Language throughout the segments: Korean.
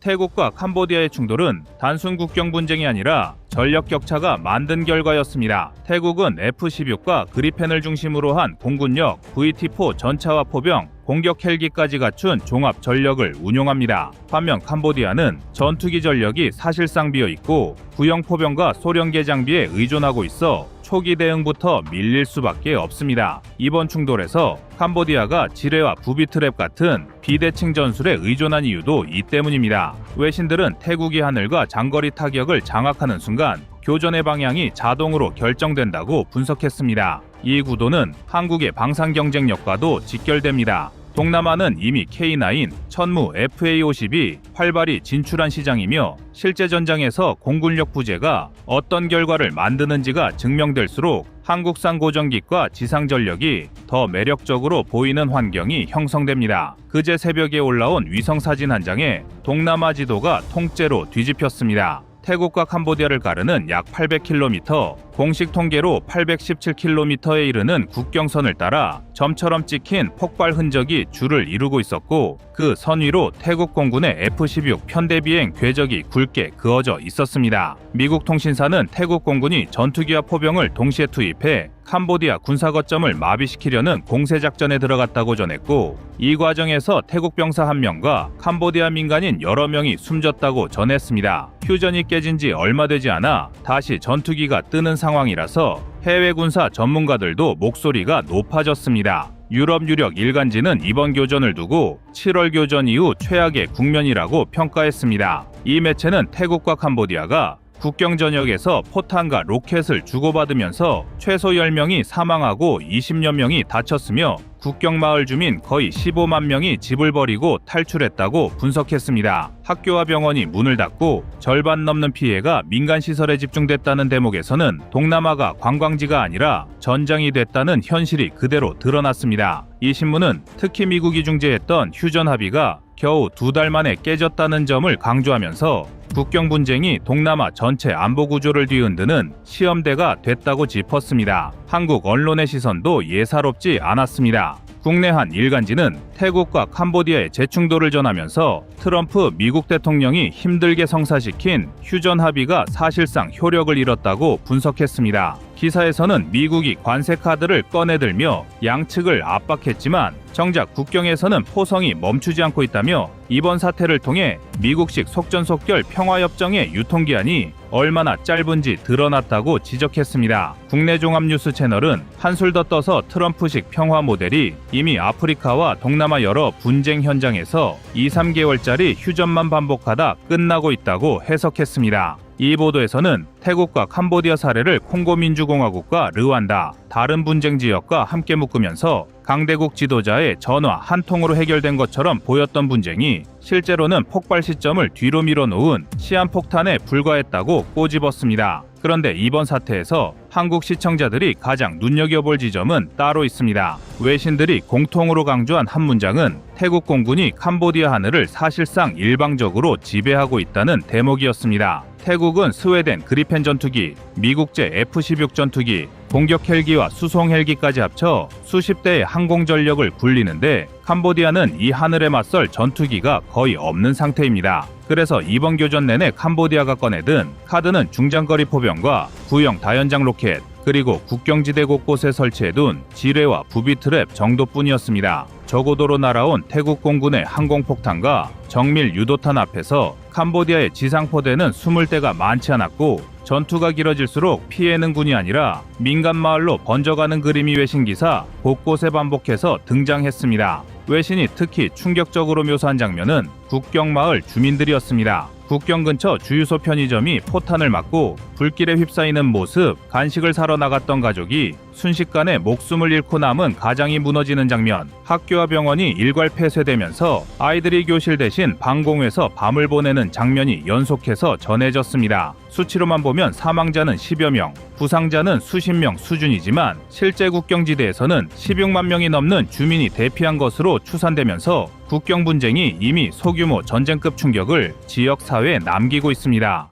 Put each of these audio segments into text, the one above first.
태국과 캄보디아의 충돌은 단순 국경 분쟁이 아니라 전력 격차가 만든 결과였습니다. 태국은 F-16과 그리펜을 중심으로 한 공군력, VT-4 전차와 포병, 공격 헬기까지 갖춘 종합 전력을 운용합니다. 반면 캄보디아는 전투기 전력이 사실상 비어있고 구형 포병과 소련계 장비에 의존하고 있어 초기 대응부터 밀릴 수밖에 없습니다. 이번 충돌에서 캄보디아가 지뢰와 부비트랩 같은 비대칭 전술에 의존한 이유도 이 때문입니다. 외신들은 태국이 하늘과 장거리 타격을 장악하는 순간 교전의 방향이 자동으로 결정된다고 분석했습니다. 이 구도는 한국의 방산 경쟁력과도 직결됩니다. 동남아는 이미 K9, 천무 FA-50이 활발히 진출한 시장이며 실제 전장에서 공군력 부재가 어떤 결과를 만드는지가 증명될수록 한국산 고전기과 지상전력이 더 매력적으로 보이는 환경이 형성됩니다. 그제 새벽에 올라온 위성사진 한 장에 동남아 지도가 통째로 뒤집혔습니다. 태국과 캄보디아를 가르는 약 800km, 공식 통계로 817km에 이르는 국경선을 따라 점처럼 찍힌 폭발 흔적이 줄을 이루고 있었고 그 선 위로 태국 공군의 F-16 편대 비행 궤적이 굵게 그어져 있었습니다. 미국 통신사는 태국 공군이 전투기와 포병을 동시에 투입해 캄보디아 군사 거점을 마비시키려는 공세작전에 들어갔다고 전했고 이 과정에서 태국 병사 1명과 캄보디아 민간인 여러 명이 숨졌다고 전했습니다. 휴전이 깨진 지 얼마 되지 않아 다시 전투기가 뜨는 상황이라서 해외 군사 전문가들도 목소리가 높아졌습니다. 유럽 유력 일간지는 이번 교전을 두고 7월 교전 이후 최악의 국면이라고 평가했습니다. 이 매체는 태국과 캄보디아가 국경 전역에서 포탄과 로켓을 주고받으면서 최소 10명이 사망하고 20여 명이 다쳤으며 국경 마을 주민 거의 15만 명이 집을 버리고 탈출했다고 분석했습니다. 학교와 병원이 문을 닫고 절반 넘는 피해가 민간 시설에 집중됐다는 대목에서는 동남아가 관광지가 아니라 전장이 됐다는 현실이 그대로 드러났습니다. 이 신문은 특히 미국이 중재했던 휴전 합의가 겨우 2달 만에 깨졌다는 점을 강조하면서 국경 분쟁이 동남아 전체 안보 구조를 뒤흔드는 시험대가 됐다고 짚었습니다. 한국 언론의 시선도 예사롭지 않았습니다. 국내 한 일간지는 태국과 캄보디아의 재충돌을 전하면서 트럼프 미국 대통령이 힘들게 성사시킨 휴전 합의가 사실상 효력을 잃었다고 분석했습니다. 기사에서는 미국이 관세 카드를 꺼내들며 양측을 압박했지만 정작 국경에서는 포성이 멈추지 않고 있다며 이번 사태를 통해 미국식 속전속결 평화협정의 유통기한이 얼마나 짧은지 드러났다고 지적했습니다. 국내 종합뉴스 채널은 한술 더 떠서 트럼프식 평화 모델이 이미 아프리카와 동남아 여러 분쟁 현장에서 2-3개월짜리 휴전만 반복하다 끝나고 있다고 해석했습니다. 이 보도에서는 태국과 캄보디아 사례를 콩고민주공화국과 르완다, 다른 분쟁 지역과 함께 묶으면서 강대국 지도자의 전화 한 통으로 해결된 것처럼 보였던 분쟁이 실제로는 폭발 시점을 뒤로 밀어놓은 시한폭탄에 불과했다고 꼬집었습니다. 그런데 이번 사태에서 한국 시청자들이 가장 눈여겨볼 지점은 따로 있습니다. 외신들이 공통으로 강조한 한 문장은 태국 공군이 캄보디아 하늘을 사실상 일방적으로 지배하고 있다는 대목이었습니다. 태국은 스웨덴 그리펜 전투기, 미국제 F-16 전투기, 공격 헬기와 수송 헬기까지 합쳐 수십 대의 항공 전력을 굴리는데 캄보디아는 이 하늘에 맞설 전투기가 거의 없는 상태입니다. 그래서 이번 교전 내내 캄보디아가 꺼내든 카드는 중장거리 포병과 구형 다연장 로켓, 그리고 국경지대 곳곳에 설치해둔 지뢰와 부비트랩 정도뿐이었습니다. 저고도로 날아온 태국 공군의 항공폭탄과 정밀 유도탄 앞에서 캄보디아의 지상포대는 숨을 데가 많지 않았고 전투가 길어질수록 피해는 군이 아니라 민간 마을로 번져가는 그림이 외신 기사 곳곳에 반복해서 등장했습니다. 외신이 특히 충격적으로 묘사한 장면은 국경 마을 주민들이었습니다. 국경 근처 주유소 편의점이 포탄을 맞고 불길에 휩싸이는 모습, 간식을 사러 나갔던 가족이 순식간에 목숨을 잃고 남은 가장이 무너지는 장면, 학교와 병원이 일괄 폐쇄되면서 아이들이 교실 대신 방공에서 밤을 보내는 장면이 연속해서 전해졌습니다. 수치로만 보면 사망자는 10여 명, 부상자는 수십 명 수준이지만 실제 국경지대에서는 16만 명이 넘는 주민이 대피한 것으로 추산되면서 국경 분쟁이 이미 소규모 전쟁급 충격을 지역 사회에 남기고 있습니다.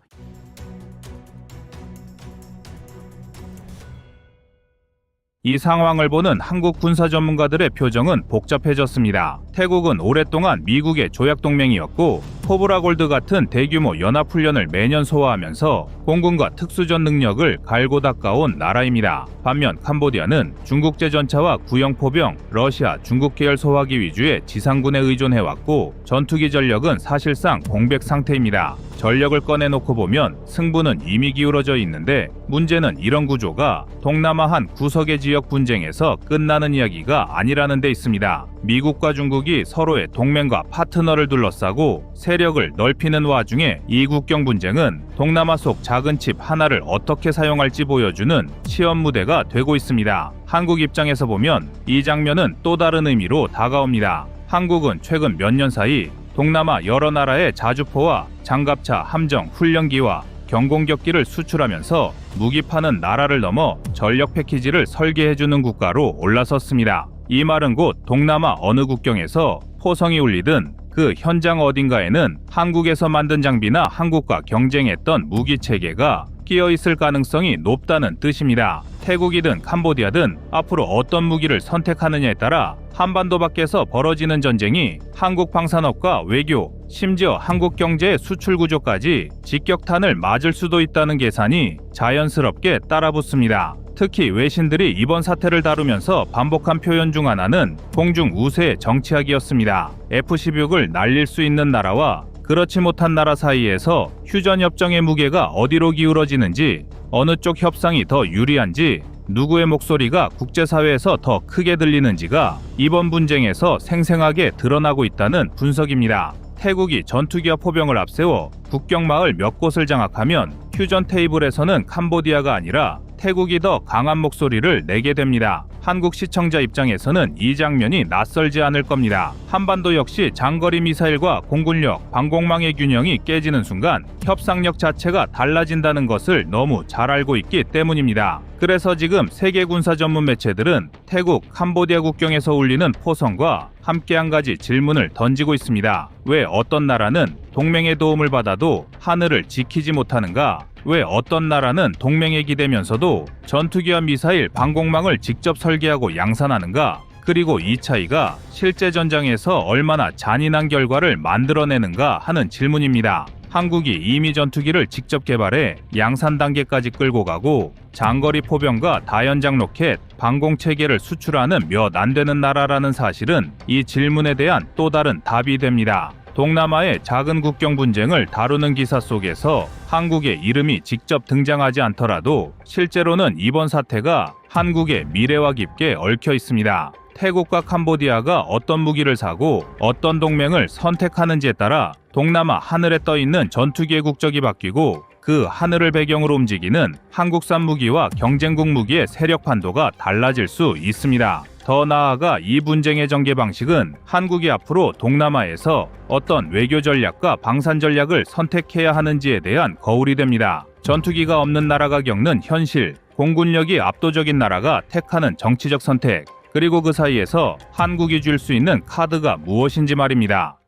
이 상황을 보는 한국 군사 전문가들의 표정은 복잡해졌습니다. 태국은 오랫동안 미국의 조약 동맹이었고 포브라골드 같은 대규모 연합훈련을 매년 소화하면서 공군과 특수전 능력을 갈고 닦아온 나라입니다. 반면 캄보디아는 중국제 전차와 구형 포병, 러시아, 중국 계열 소화기 위주의 지상군에 의존해왔고 전투기 전력은 사실상 공백 상태입니다. 전력을 꺼내놓고 보면 승부는 이미 기울어져 있는데 문제는 이런 구조가 동남아 한 구석의 지역 분쟁에서 끝나는 이야기가 아니라는 데 있습니다. 미국과 중국이 서로의 동맹과 파트너를 둘러싸고 세력을 넓히는 와중에 이 국경 분쟁은 동남아 속 작은 칩 하나를 어떻게 사용할지 보여주는 시험 무대가 되고 있습니다. 한국 입장에서 보면 이 장면은 또 다른 의미로 다가옵니다. 한국은 최근 몇 년 사이 동남아 여러 나라의 자주포와 장갑차, 함정, 훈련기와 경공격기를 수출하면서 무기 파는 나라를 넘어 전력 패키지를 설계해주는 국가로 올라섰습니다. 이 말은 곧 동남아 어느 국경에서 포성이 울리든 그 현장 어딘가에는 한국에서 만든 장비나 한국과 경쟁했던 무기 체계가 끼어 있을 가능성이 높다는 뜻입니다. 태국이든 캄보디아든 앞으로 어떤 무기를 선택하느냐에 따라 한반도 밖에서 벌어지는 전쟁이 한국 방산업과 외교, 심지어 한국 경제의 수출 구조까지 직격탄을 맞을 수도 있다는 계산이 자연스럽게 따라붙습니다. 특히 외신들이 이번 사태를 다루면서 반복한 표현 중 하나는 공중 우세의 정치학이었습니다. F-16을 날릴 수 있는 나라와 그렇지 못한 나라 사이에서 휴전협정의 무게가 어디로 기울어지는지, 어느 쪽 협상이 더 유리한지, 누구의 목소리가 국제사회에서 더 크게 들리는지가 이번 분쟁에서 생생하게 드러나고 있다는 분석입니다. 태국이 전투기와 포병을 앞세워 국경마을 몇 곳을 장악하면 휴전 테이블에서는 캄보디아가 아니라 태국이 더 강한 목소리를 내게 됩니다. 한국 시청자 입장에서는 이 장면이 낯설지 않을 겁니다. 한반도 역시 장거리 미사일과 공군력, 방공망의 균형이 깨지는 순간 협상력 자체가 달라진다는 것을 너무 잘 알고 있기 때문입니다. 그래서 지금 세계 군사 전문 매체들은 태국, 캄보디아 국경에서 울리는 포성과 함께 한 가지 질문을 던지고 있습니다. 왜 어떤 나라는 동맹의 도움을 받아도 하늘을 지키지 못하는가? 왜 어떤 나라는 동맹에 기대면서도 전투기와 미사일, 방공망을 직접 설계하고 양산하는가? 그리고 이 차이가 실제 전장에서 얼마나 잔인한 결과를 만들어내는가 하는 질문입니다. 한국이 이미 전투기를 직접 개발해 양산 단계까지 끌고 가고 장거리 포병과 다연장 로켓, 방공체계를 수출하는 몇 안 되는 나라라는 사실은 이 질문에 대한 또 다른 답이 됩니다. 동남아의 작은 국경 분쟁을 다루는 기사 속에서 한국의 이름이 직접 등장하지 않더라도 실제로는 이번 사태가 한국의 미래와 깊게 얽혀 있습니다. 태국과 캄보디아가 어떤 무기를 사고 어떤 동맹을 선택하는지에 따라 동남아 하늘에 떠 있는 전투기의 국적이 바뀌고 그 하늘을 배경으로 움직이는 한국산 무기와 경쟁국 무기의 세력 판도가 달라질 수 있습니다. 더 나아가 이 분쟁의 전개 방식은 한국이 앞으로 동남아에서 어떤 외교 전략과 방산 전략을 선택해야 하는지에 대한 거울이 됩니다. 전투기가 없는 나라가 겪는 현실, 공군력이 압도적인 나라가 택하는 정치적 선택, 그리고 그 사이에서 한국이 줄 수 있는 카드가 무엇인지 말입니다.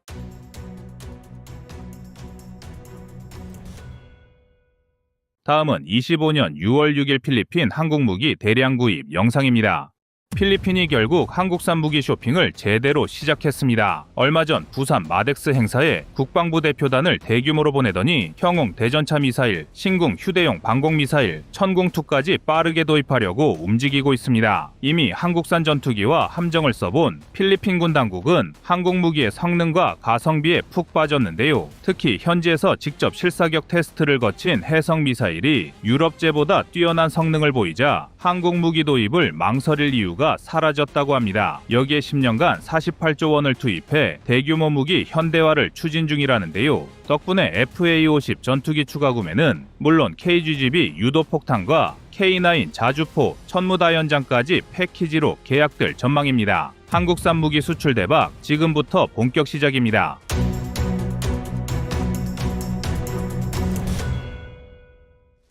다음은 25년 6월 6일 필리핀 한국 무기 대량 구입 영상입니다. 필리핀이 결국 한국산 무기 쇼핑을 제대로 시작했습니다. 얼마 전 부산 마덱스 행사에 국방부 대표단을 대규모로 보내더니 형웅 대전차 미사일, 신궁 휴대용 방공 미사일, 천궁2까지 빠르게 도입하려고 움직이고 있습니다. 이미 한국산 전투기와 함정을 써본 필리핀군 당국은 한국 무기의 성능과 가성비에 푹 빠졌는데요. 특히 현지에서 직접 실사격 테스트를 거친 해성 미사일이 유럽제보다 뛰어난 성능을 보이자 한국 무기 도입을 망설일 이유가 사라졌다고 합니다. 여기에 10년간 48조 원을 투입해 대규모 무기 현대화를 추진 중이라는데요. 덕분에 FA-50 전투기 추가 구매는 물론 KGGB 유도폭탄과 K9 자주포, 천무다연장까지 패키지로 계약될 전망입니다. 한국산 무기 수출 대박 지금부터 본격 시작입니다.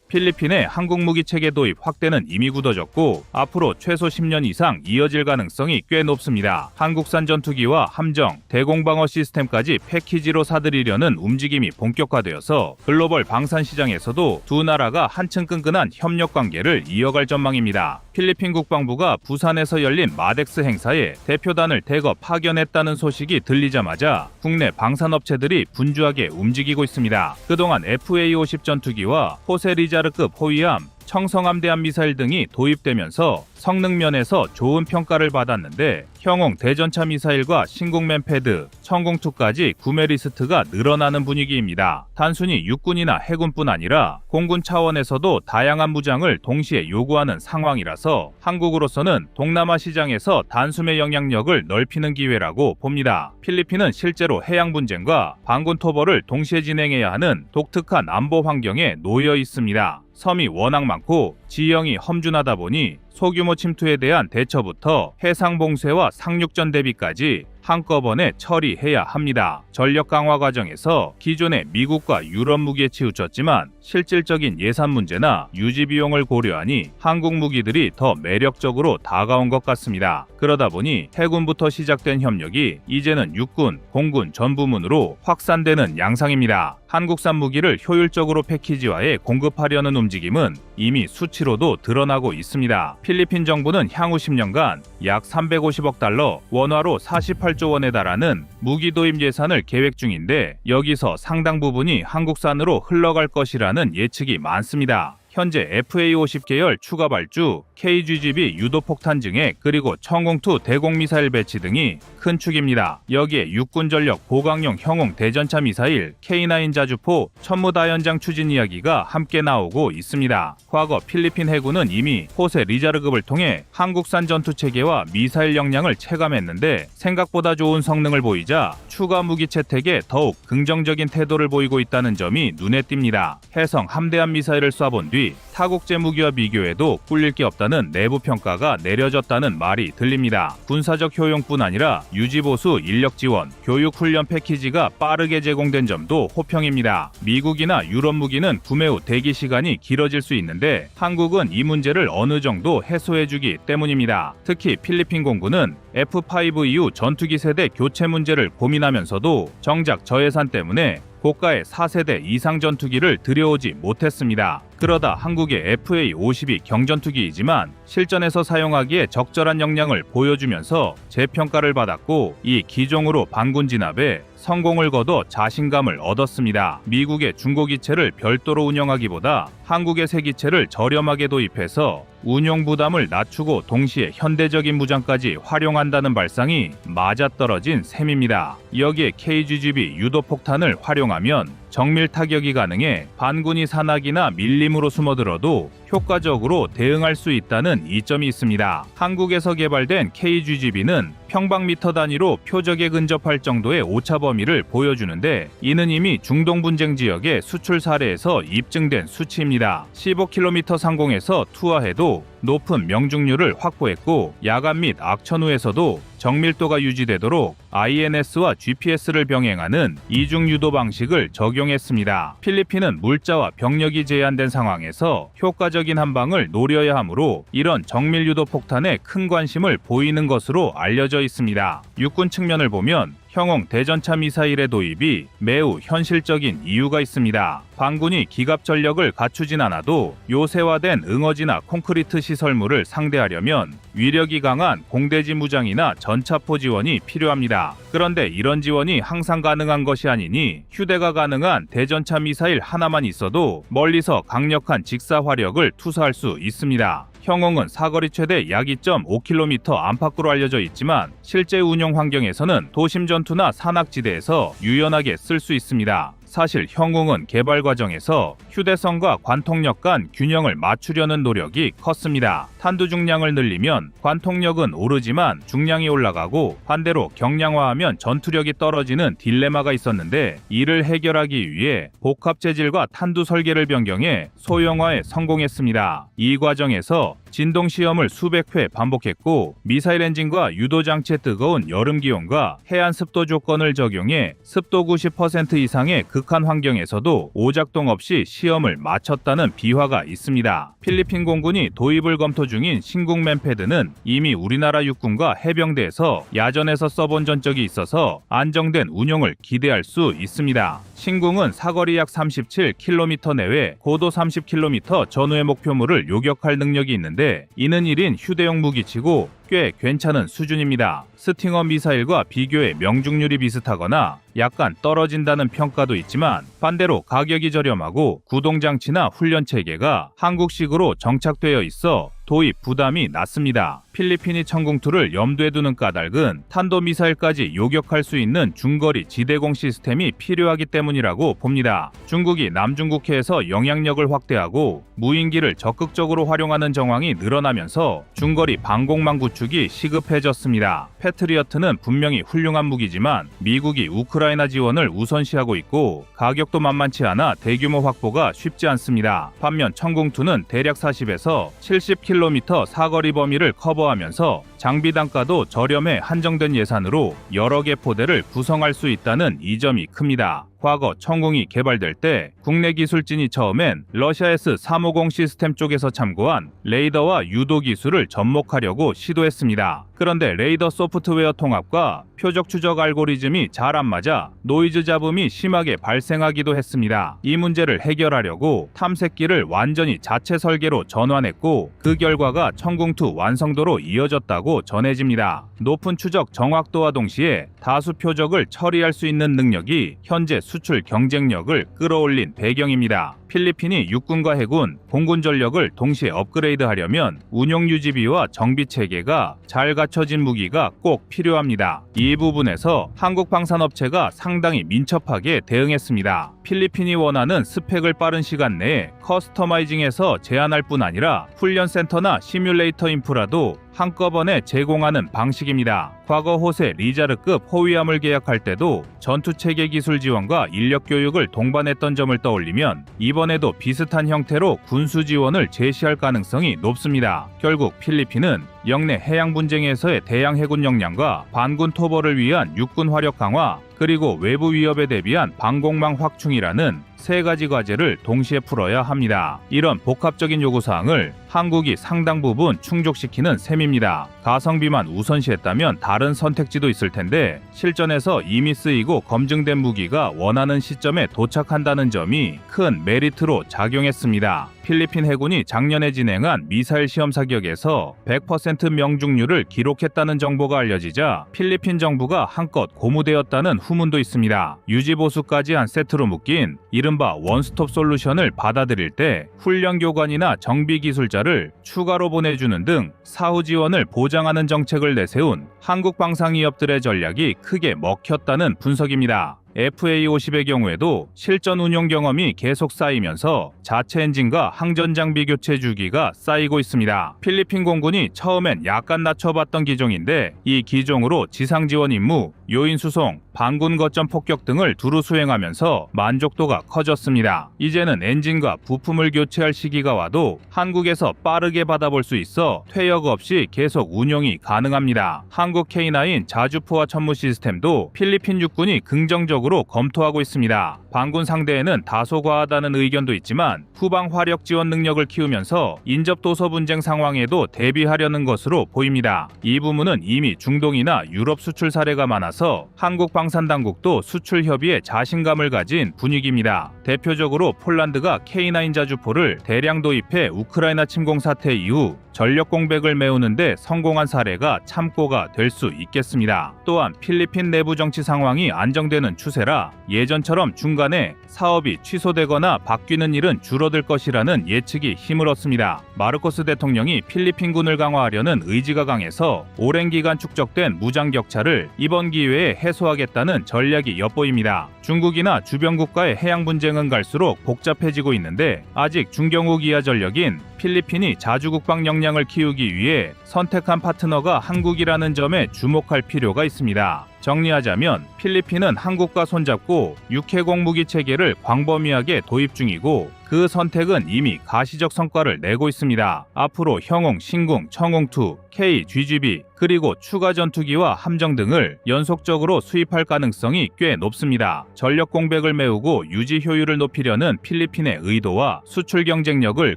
필리핀의 한국 무기 체계 도입 확대는 이미 굳어졌고 앞으로 최소 10년 이상 이어질 가능성이 꽤 높습니다. 한국산 전투기와 함정, 대공방어 시스템까지 패키지로 사들이려는 움직임이 본격화되어서 글로벌 방산 시장에서도 두 나라가 한층 끈끈한 협력 관계를 이어갈 전망입니다. 필리핀 국방부가 부산에서 열린 마덱스 행사에 대표단을 대거 파견했다는 소식이 들리자마자 국내 방산업체들이 분주하게 움직이고 있습니다. 그동안 FA-50 전투기와 호세 리자르급 호위함, 청성함대함 미사일 등이 도입되면서 성능 면에서 좋은 평가를 받았는데 형용 대전차 미사일과 신국맨 패드, 천공투까지 구매 리스트가 늘어나는 분위기입니다. 단순히 육군이나 해군뿐 아니라 공군 차원에서도 다양한 무장을 동시에 요구하는 상황이라서 한국으로서는 동남아 시장에서 단숨에 영향력을 넓히는 기회라고 봅니다. 필리핀은 실제로 해양 분쟁과 반군 토벌을 동시에 진행해야 하는 독특한 안보 환경에 놓여 있습니다. 섬이 워낙 많고 지형이 험준하다 보니 소규모 침투에 대한 대처부터 해상 봉쇄와 상륙전 대비까지 한꺼번에 처리해야 합니다. 전력 강화 과정에서 기존의 미국과 유럽 무기에 치우쳤지만 실질적인 예산 문제나 유지 비용을 고려하니 한국 무기들이 더 매력적으로 다가온 것 같습니다. 그러다 보니 해군부터 시작된 협력이 이제는 육군, 공군 전 부문으로 확산되는 양상입니다. 한국산 무기를 효율적으로 패키지화해 공급하려는 움직임은 이미 수치로도 드러나고 있습니다. 필리핀 정부는 향후 10년간 약 350억 달러, 원화로 48조 원에 달하는 무기 도입 예산을 계획 중인데 여기서 상당 부분이 한국산으로 흘러갈 것이라는 예측이 많습니다. 현재 FA-50 계열 추가 발주, KGGB 유도폭탄 증액, 그리고 천공투 대공미사일 배치 등이 큰 축입니다. 여기에 육군 전력 보강용 형용 대전차 미사일, K9 자주포, 천무다연장 추진 이야기가 함께 나오고 있습니다. 과거 필리핀 해군은 이미 호세 리자르급을 통해 한국산 전투체계와 미사일 역량을 체감했는데 생각보다 좋은 성능을 보이자 추가 무기 채택에 더욱 긍정적인 태도를 보이고 있다는 점이 눈에 띕니다. 해성 함대함 미사일을 쏴본 뒤 타국제 무기와 비교해도 꿀릴 게 없다는 내부 평가가 내려졌다는 말이 들립니다. 군사적 효용뿐 아니라 유지보수 인력 지원, 교육 훈련 패키지가 빠르게 제공된 점도 호평입니다. 미국이나 유럽 무기는 구매 후 대기 시간이 길어질 수 있는데 한국은 이 문제를 어느 정도 해소해주기 때문입니다. 특히 필리핀 공군은 F5 이후 전투기 세대 교체 문제를 고민하면서도 정작 저예산 때문에 고가의 4세대 이상 전투기를 들여오지 못했습니다. 그러다 한국의 FA-52 경전투기이지만 실전에서 사용하기에 적절한 역량을 보여주면서 재평가를 받았고 이 기종으로 반군 진압에 성공을 거둬 자신감을 얻었습니다. 미국의 중고기체를 별도로 운영하기보다 한국의 새 기체를 저렴하게 도입해서 운용 부담을 낮추고 동시에 현대적인 무장까지 활용한다는 발상이 맞아떨어진 셈입니다. 여기에 KGGB 유도폭탄을 활용하면 정밀 타격이 가능해 반군이 산악이나 밀림으로 숨어들어도 효과적으로 대응할 수 있다는 이점이 있습니다. 한국에서 개발된 KGGB는 평방미터 단위로 표적에 근접할 정도의 오차 범위를 보여주는데 이는 이미 중동 분쟁 지역의 수출 사례에서 입증된 수치입니다. 15km 상공에서 투하해도 높은 명중률을 확보했고 야간 및 악천 후에서도 정밀도가 유지되도록 INS와 GPS를 병행하는 이중 유도 방식을 적용했습니다. 필리핀은 물자와 병력이 제한된 상황에서 효과적인 한방을 노려야 하므로 이런 정밀 유도 폭탄에 큰 관심을 보이는 것으로 알려져 있습니다. 육군 측면을 보면 형용 대전차 미사일의 도입이 매우 현실적인 이유가 있습니다. 반군이 기갑 전력을 갖추진 않아도 요새화된 응어지나 콘크리트 시설물을 상대하려면 위력이 강한 공대지 무장이나 전차포 지원이 필요합니다. 그런데 이런 지원이 항상 가능한 것이 아니니 휴대가 가능한 대전차 미사일 하나만 있어도 멀리서 강력한 직사 화력을 투사할 수 있습니다. 형용은 사거리 최대 약 2.5km 안팎으로 알려져 있지만 실제 운용 환경에서는 도심 전투나 산악지대에서 유연하게 쓸 수 있습니다. 사실 형용은 개발 과정에서 휴대성과 관통력 간 균형을 맞추려는 노력이 컸습니다. 탄두 중량을 늘리면 관통력은 오르지만 중량이 올라가고 반대로 경량화하면 전투력이 떨어지는 딜레마가 있었는데 이를 해결하기 위해 복합 재질과 탄두 설계를 변경해 소형화에 성공했습니다. 이 과정에서 진동 시험을 수백 회 반복했고 미사일 엔진과 유도 장치의 뜨거운 여름 기온과 해안 습도 조건을 적용해 습도 90% 이상의 극 극한 환경에서도 오작동 없이 시험을 마쳤다는 비화가 있습니다. 필리핀 공군이 도입을 검토 중인 신궁맨 패드는 이미 우리나라 육군과 해병대에서 야전에서 써본 전적이 있어서 안정된 운용을 기대할 수 있습니다. 신궁은 사거리 약 37km 내외 고도 30km 전후의 목표물을 요격할 능력이 있는데 이는 1인 휴대용 무기치고 꽤 괜찮은 수준입니다. 스팅어 미사일과 비교해 명중률이 비슷하거나 약간 떨어진다는 평가도 있지만 반대로 가격이 저렴하고 구동장치나 훈련체계가 한국식으로 정착되어 있어 도입 부담이 낮습니다. 필리핀이 천궁2를 염두에 두는 까닭은 탄도미사일까지 요격할 수 있는 중거리 지대공 시스템이 필요하기 때문이라고 봅니다. 중국이 남중국해에서 영향력을 확대하고 무인기를 적극적으로 활용하는 정황이 늘어나면서 중거리 방공망 구축이 시급해졌습니다. 패트리어트는 분명히 훌륭한 무기지만 미국이 우크라이나 지원을 우선시하고 있고 가격도 만만치 않아 대규모 확보가 쉽지 않습니다. 반면 천궁2는 대략 40에서 70km 사거리 범위를 커버하면서 장비 단가도 저렴해 한정된 예산으로 여러 개 포대를 구성할 수 있다는 이점이 큽니다. 과거 천궁이 개발될 때 국내 기술진이 처음엔 러시아 S-350 시스템 쪽에서 참고한 레이더와 유도 기술을 접목하려고 시도했습니다. 그런데 레이더 소프트웨어 통합과 표적 추적 알고리즘이 잘 안 맞아 노이즈 잡음이 심하게 발생하기도 했습니다. 이 문제를 해결하려고 탐색기를 완전히 자체 설계로 전환했고 그 결과가 천궁2 완성도로 이어졌다고 전해집니다. 높은 추적 정확도와 동시에 다수 표적을 처리할 수 있는 능력이 현재 수출 경쟁력을 끌어올린 배경입니다. 필리핀이 육군과 해군, 공군 전력을 동시에 업그레이드하려면 운용 유지비와 정비 체계가 잘 갖춰진 무기가 꼭 필요합니다. 이 부분에서 한국 방산업체가 상당히 민첩하게 대응했습니다. 필리핀이 원하는 스펙을 빠른 시간 내에 커스터마이징해서 제한할 뿐 아니라 훈련센터나 시뮬레이터 인프라도 한꺼번에 제공하는 방식입니다. 과거 호세 리자르급 호위함을 계약할 때도 전투체계 기술 지원과 인력 교육을 동반했던 점을 떠올리면 이번에도 비슷한 형태로 군수 지원을 제시할 가능성이 높습니다. 결국 필리핀은 영내 해양 분쟁에서의 대양 해군 역량과 반군 토벌을 위한 육군 화력 강화, 그리고 외부 위협에 대비한 방공망 확충이라는 세 가지 과제를 동시에 풀어야 합니다. 이런 복합적인 요구사항을 한국이 상당 부분 충족시키는 셈입니다. 가성비만 우선시했다면 다른 선택지도 있을 텐데 실전에서 이미 쓰이고 검증된 무기가 원하는 시점에 도착한다는 점이 큰 메리트로 작용했습니다. 필리핀 해군이 작년에 진행한 미사일 시험 사격에서 100% 명중률을 기록했다는 정보가 알려지자 필리핀 정부가 한껏 고무되었다는 후문도 있습니다. 유지보수까지 한 세트로 묶인 이른바 원스톱 솔루션을 받아들일 때 훈련 교관이나 정비 기술자를 추가로 보내주는 등 사후 지원을 보장하는 정책을 내세운 한국 방산기업들의 전략이 크게 먹혔다는 분석입니다. FA-50의 경우에도 실전 운용 경험이 계속 쌓이면서 자체 엔진과 항전 장비 교체 주기가 쌓이고 있습니다. 필리핀 공군이 처음엔 약간 낮춰봤던 기종인데 이 기종으로 지상 지원 임무, 요인 수송, 반군 거점 폭격 등을 두루 수행하면서 만족도가 커졌습니다. 이제는 엔진과 부품을 교체할 시기가 와도 한국에서 빠르게 받아볼 수 있어 퇴역 없이 계속 운용이 가능합니다. 한국 K9 자주포화 천무 시스템도 필리핀 육군이 긍정적으로 검토하고 있습니다. 반군 상대에는 다소 과하다는 의견도 있지만 후방 화력 지원 능력을 키우면서 인접 도서 분쟁 상황에도 대비하려는 것으로 보입니다. 이 부문은 이미 중동이나 유럽 수출 사례가 많아서 한국 방산당국도 수출 협의에 자신감을 가진 분위기입니다. 대표적으로 폴란드가 K9 자주포를 대량 도입해 우크라이나 침공 사태 이후 전력 공백을 메우는데 성공한 사례가 참고가 될 수 있겠습니다. 또한 필리핀 내부 정치 상황이 안정되는 추세라 예전처럼 중간에 사업이 취소되거나 바뀌는 일은 줄어들 것이라는 예측이 힘을 얻습니다. 마르코스 대통령이 필리핀군을 강화하려는 의지가 강해서 오랜 기간 축적된 무장 격차를 이번 기회에 해소하겠다는 전략이 엿보입니다. 중국이나 주변 국가의 해양 분쟁은 갈수록 복잡해지고 있는데 아직 중경국 이하 전력인 필리핀이 자주 국방 역량을 키우기 위해 선택한 파트너가 한국이라는 점에 주목할 필요가 있습니다. 정리하자면 필리핀은 한국과 손잡고 육해공 무기 체계를 광범위하게 도입 중이고 그 선택은 이미 가시적 성과를 내고 있습니다. 앞으로 형홍, 신궁, 청홍2, K, GGB 그리고 추가 전투기와 함정 등을 연속적으로 수입할 가능성이 꽤 높습니다. 전력 공백을 메우고 유지 효율을 높이려는 필리핀의 의도와 수출 경쟁력을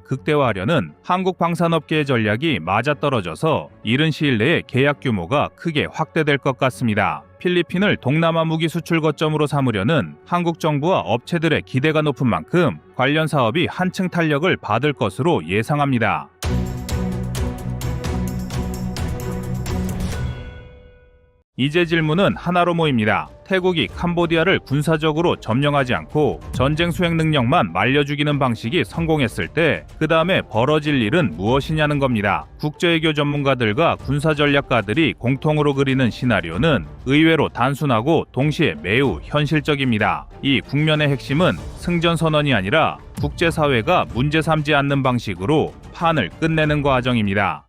극대화하려는 한국 방산업계의 전략이 맞아떨어져서 이른 시일 내에 계약 규모가 크게 확대될 것 같습니다. 필리핀을 동남아 무기 수출 거점으로 삼으려는 한국 정부와 업체들의 기대가 높은 만큼 관련 사업이 한층 탄력을 받을 것으로 예상합니다. 이제 질문은 하나로 모입니다. 태국이 캄보디아를 군사적으로 점령하지 않고 전쟁 수행 능력만 말려죽이는 방식이 성공했을 때 그 다음에 벌어질 일은 무엇이냐는 겁니다. 국제외교 전문가들과 군사전략가들이 공통으로 그리는 시나리오는 의외로 단순하고 동시에 매우 현실적입니다. 이 국면의 핵심은 승전선언이 아니라 국제사회가 문제 삼지 않는 방식으로 판을 끝내는 과정입니다.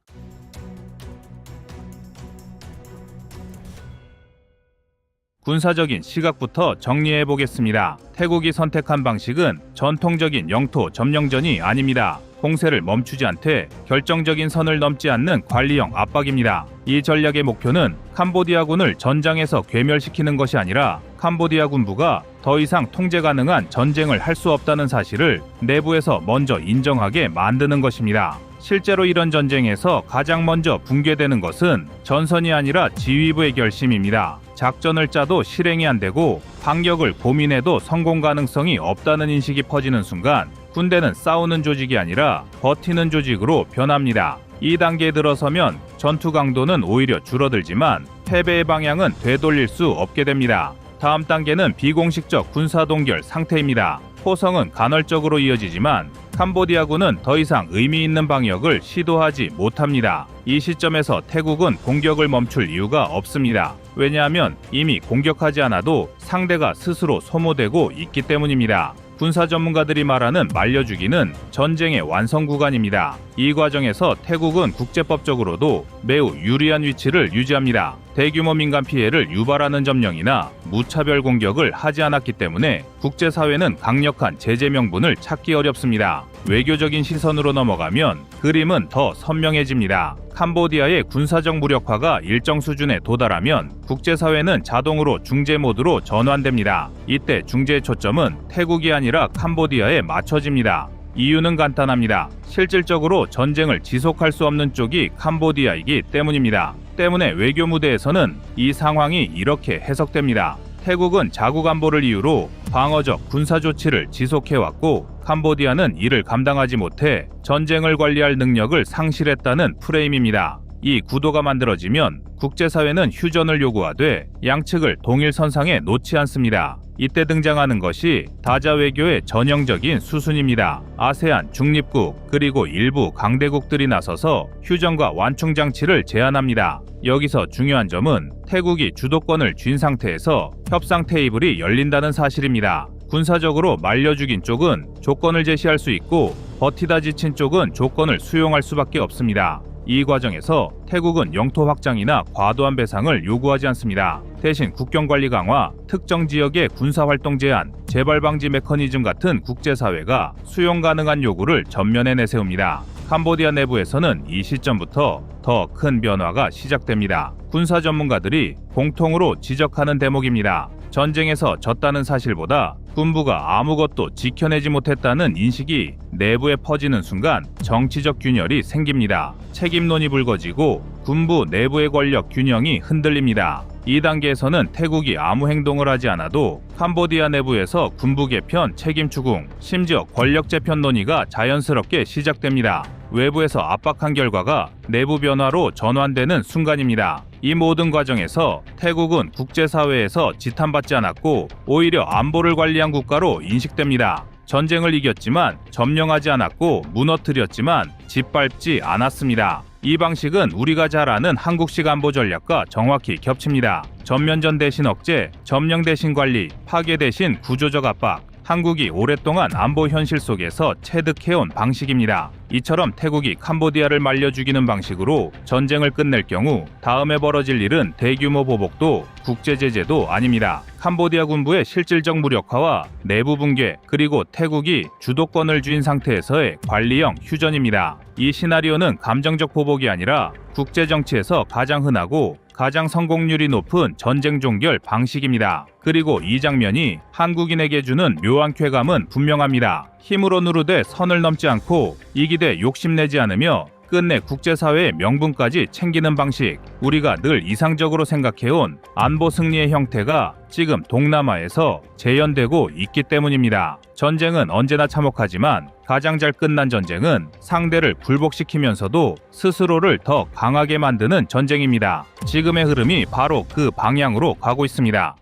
군사적인 시각부터 정리해 보겠습니다. 태국이 선택한 방식은 전통적인 영토 점령전이 아닙니다. 공세를 멈추지 않되 결정적인 선을 넘지 않는 관리형 압박입니다. 이 전략의 목표는 캄보디아군을 전장에서 괴멸시키는 것이 아니라 캄보디아 군부가 더 이상 통제 가능한 전쟁을 할 수 없다는 사실을 내부에서 먼저 인정하게 만드는 것입니다. 실제로 이런 전쟁에서 가장 먼저 붕괴되는 것은 전선이 아니라 지휘부의 결심입니다. 작전을 짜도 실행이 안 되고 반격을 고민해도 성공 가능성이 없다는 인식이 퍼지는 순간 군대는 싸우는 조직이 아니라 버티는 조직으로 변합니다. 이 단계에 들어서면 전투 강도는 오히려 줄어들지만 패배의 방향은 되돌릴 수 없게 됩니다. 다음 단계는 비공식적 군사동결 상태입니다. 포성은 간헐적으로 이어지지만 캄보디아군은 더 이상 의미 있는 방역을 시도하지 못합니다. 이 시점에서 태국은 공격을 멈출 이유가 없습니다. 왜냐하면 이미 공격하지 않아도 상대가 스스로 소모되고 있기 때문입니다. 군사 전문가들이 말하는 말려주기는 전쟁의 완성 구간입니다. 이 과정에서 태국은 국제법적으로도 매우 유리한 위치를 유지합니다. 대규모 민간 피해를 유발하는 점령이나 무차별 공격을 하지 않았기 때문에 국제사회는 강력한 제재 명분을 찾기 어렵습니다. 외교적인 시선으로 넘어가면 그림은 더 선명해집니다. 캄보디아의 군사적 무력화가 일정 수준에 도달하면 국제사회는 자동으로 중재 모드로 전환됩니다. 이때 중재의 초점은 태국이 아니라 캄보디아에 맞춰집니다. 이유는 간단합니다. 실질적으로 전쟁을 지속할 수 없는 쪽이 캄보디아이기 때문입니다. 때문에 외교 무대에서는 이 상황이 이렇게 해석됩니다. 태국은 자국 안보를 이유로 방어적 군사 조치를 지속해왔고 캄보디아는 이를 감당하지 못해 전쟁을 관리할 능력을 상실했다는 프레임입니다. 이 구도가 만들어지면 국제사회는 휴전을 요구하되 양측을 동일선상에 놓지 않습니다. 이때 등장하는 것이 다자 외교의 전형적인 수순입니다. 아세안, 중립국, 그리고 일부 강대국들이 나서서 휴전과 완충 장치를 제안합니다. 여기서 중요한 점은 태국이 주도권을 쥔 상태에서 협상 테이블이 열린다는 사실입니다. 군사적으로 말려죽인 쪽은 조건을 제시할 수 있고 버티다 지친 쪽은 조건을 수용할 수밖에 없습니다. 이 과정에서 태국은 영토 확장이나 과도한 배상을 요구하지 않습니다. 대신 국경관리 강화, 특정 지역의 군사활동 제한, 재발 방지 메커니즘 같은 국제사회가 수용 가능한 요구를 전면에 내세웁니다. 캄보디아 내부에서는 이 시점부터 더 큰 변화가 시작됩니다. 군사 전문가들이 공통으로 지적하는 대목입니다. 전쟁에서 졌다는 사실보다 군부가 아무것도 지켜내지 못했다는 인식이 내부에 퍼지는 순간 정치적 균열이 생깁니다. 책임론이 불거지고 군부 내부의 권력 균형이 흔들립니다. 이 단계에서는 태국이 아무 행동을 하지 않아도 캄보디아 내부에서 군부 개편, 책임 추궁, 심지어 권력 재편 논의가 자연스럽게 시작됩니다. 외부에서 압박한 결과가 내부 변화로 전환되는 순간입니다. 이 모든 과정에서 태국은 국제사회에서 지탄받지 않았고 오히려 안보를 관리한 국가로 인식됩니다. 전쟁을 이겼지만 점령하지 않았고 무너뜨렸지만 짓밟지 않았습니다. 이 방식은 우리가 잘 아는 한국식 안보 전략과 정확히 겹칩니다. 전면전 대신 억제, 점령 대신 관리, 파괴 대신 구조적 압박. 한국이 오랫동안 안보 현실 속에서 체득해온 방식입니다. 이처럼 태국이 캄보디아를 말려 죽이는 방식으로 전쟁을 끝낼 경우 다음에 벌어질 일은 대규모 보복도 국제 제재도 아닙니다. 캄보디아 군부의 실질적 무력화와 내부 붕괴, 그리고 태국이 주도권을 쥔 상태에서의 관리형 휴전입니다. 이 시나리오는 감정적 보복이 아니라 국제 정치에서 가장 흔하고 가장 성공률이 높은 전쟁 종결 방식입니다. 그리고 이 장면이 한국인에게 주는 묘한 쾌감은 분명합니다. 힘으로 누르되 선을 넘지 않고 이기되 욕심내지 않으며 끝내 국제사회의 명분까지 챙기는 방식. 우리가 늘 이상적으로 생각해온 안보 승리의 형태가 지금 동남아에서 재현되고 있기 때문입니다. 전쟁은 언제나 참혹하지만 가장 잘 끝난 전쟁은 상대를 굴복시키면서도 스스로를 더 강하게 만드는 전쟁입니다. 지금의 흐름이 바로 그 방향으로 가고 있습니다.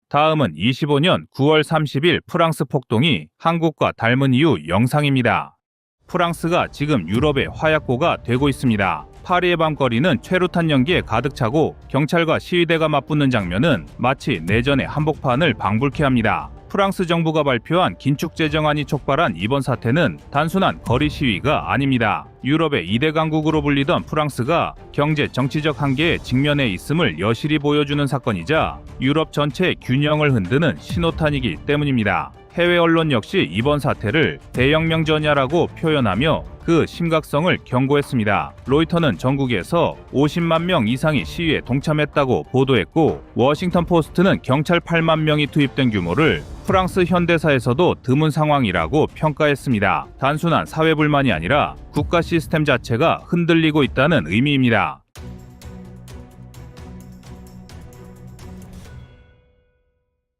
다음은 25년 9월 30일 프랑스 폭동이 한국과 닮은 이유 영상입니다. 프랑스가 지금 유럽의 화약고가 되고 있습니다. 파리의 밤거리는 최루탄 연기에 가득 차고 경찰과 시위대가 맞붙는 장면은 마치 내전의 한복판을 방불케 합니다. 프랑스 정부가 발표한 긴축 재정안이 촉발한 이번 사태는 단순한 거리 시위가 아닙니다. 유럽의 2대 강국으로 불리던 프랑스가 경제 정치적 한계에 직면해 있음을 여실히 보여주는 사건이자 유럽 전체의 균형을 흔드는 신호탄이기 때문입니다. 해외 언론 역시 이번 사태를 대혁명 전야라고 표현하며 그 심각성을 경고했습니다. 로이터는 전국에서 50만 명 이상이 시위에 동참했다고 보도했고, 워싱턴 포스트는 경찰 8만 명이 투입된 규모를 프랑스 현대사에서도 드문 상황이라고 평가했습니다. 단순한 사회 불만이 아니라 국가 시스템 자체가 흔들리고 있다는 의미입니다.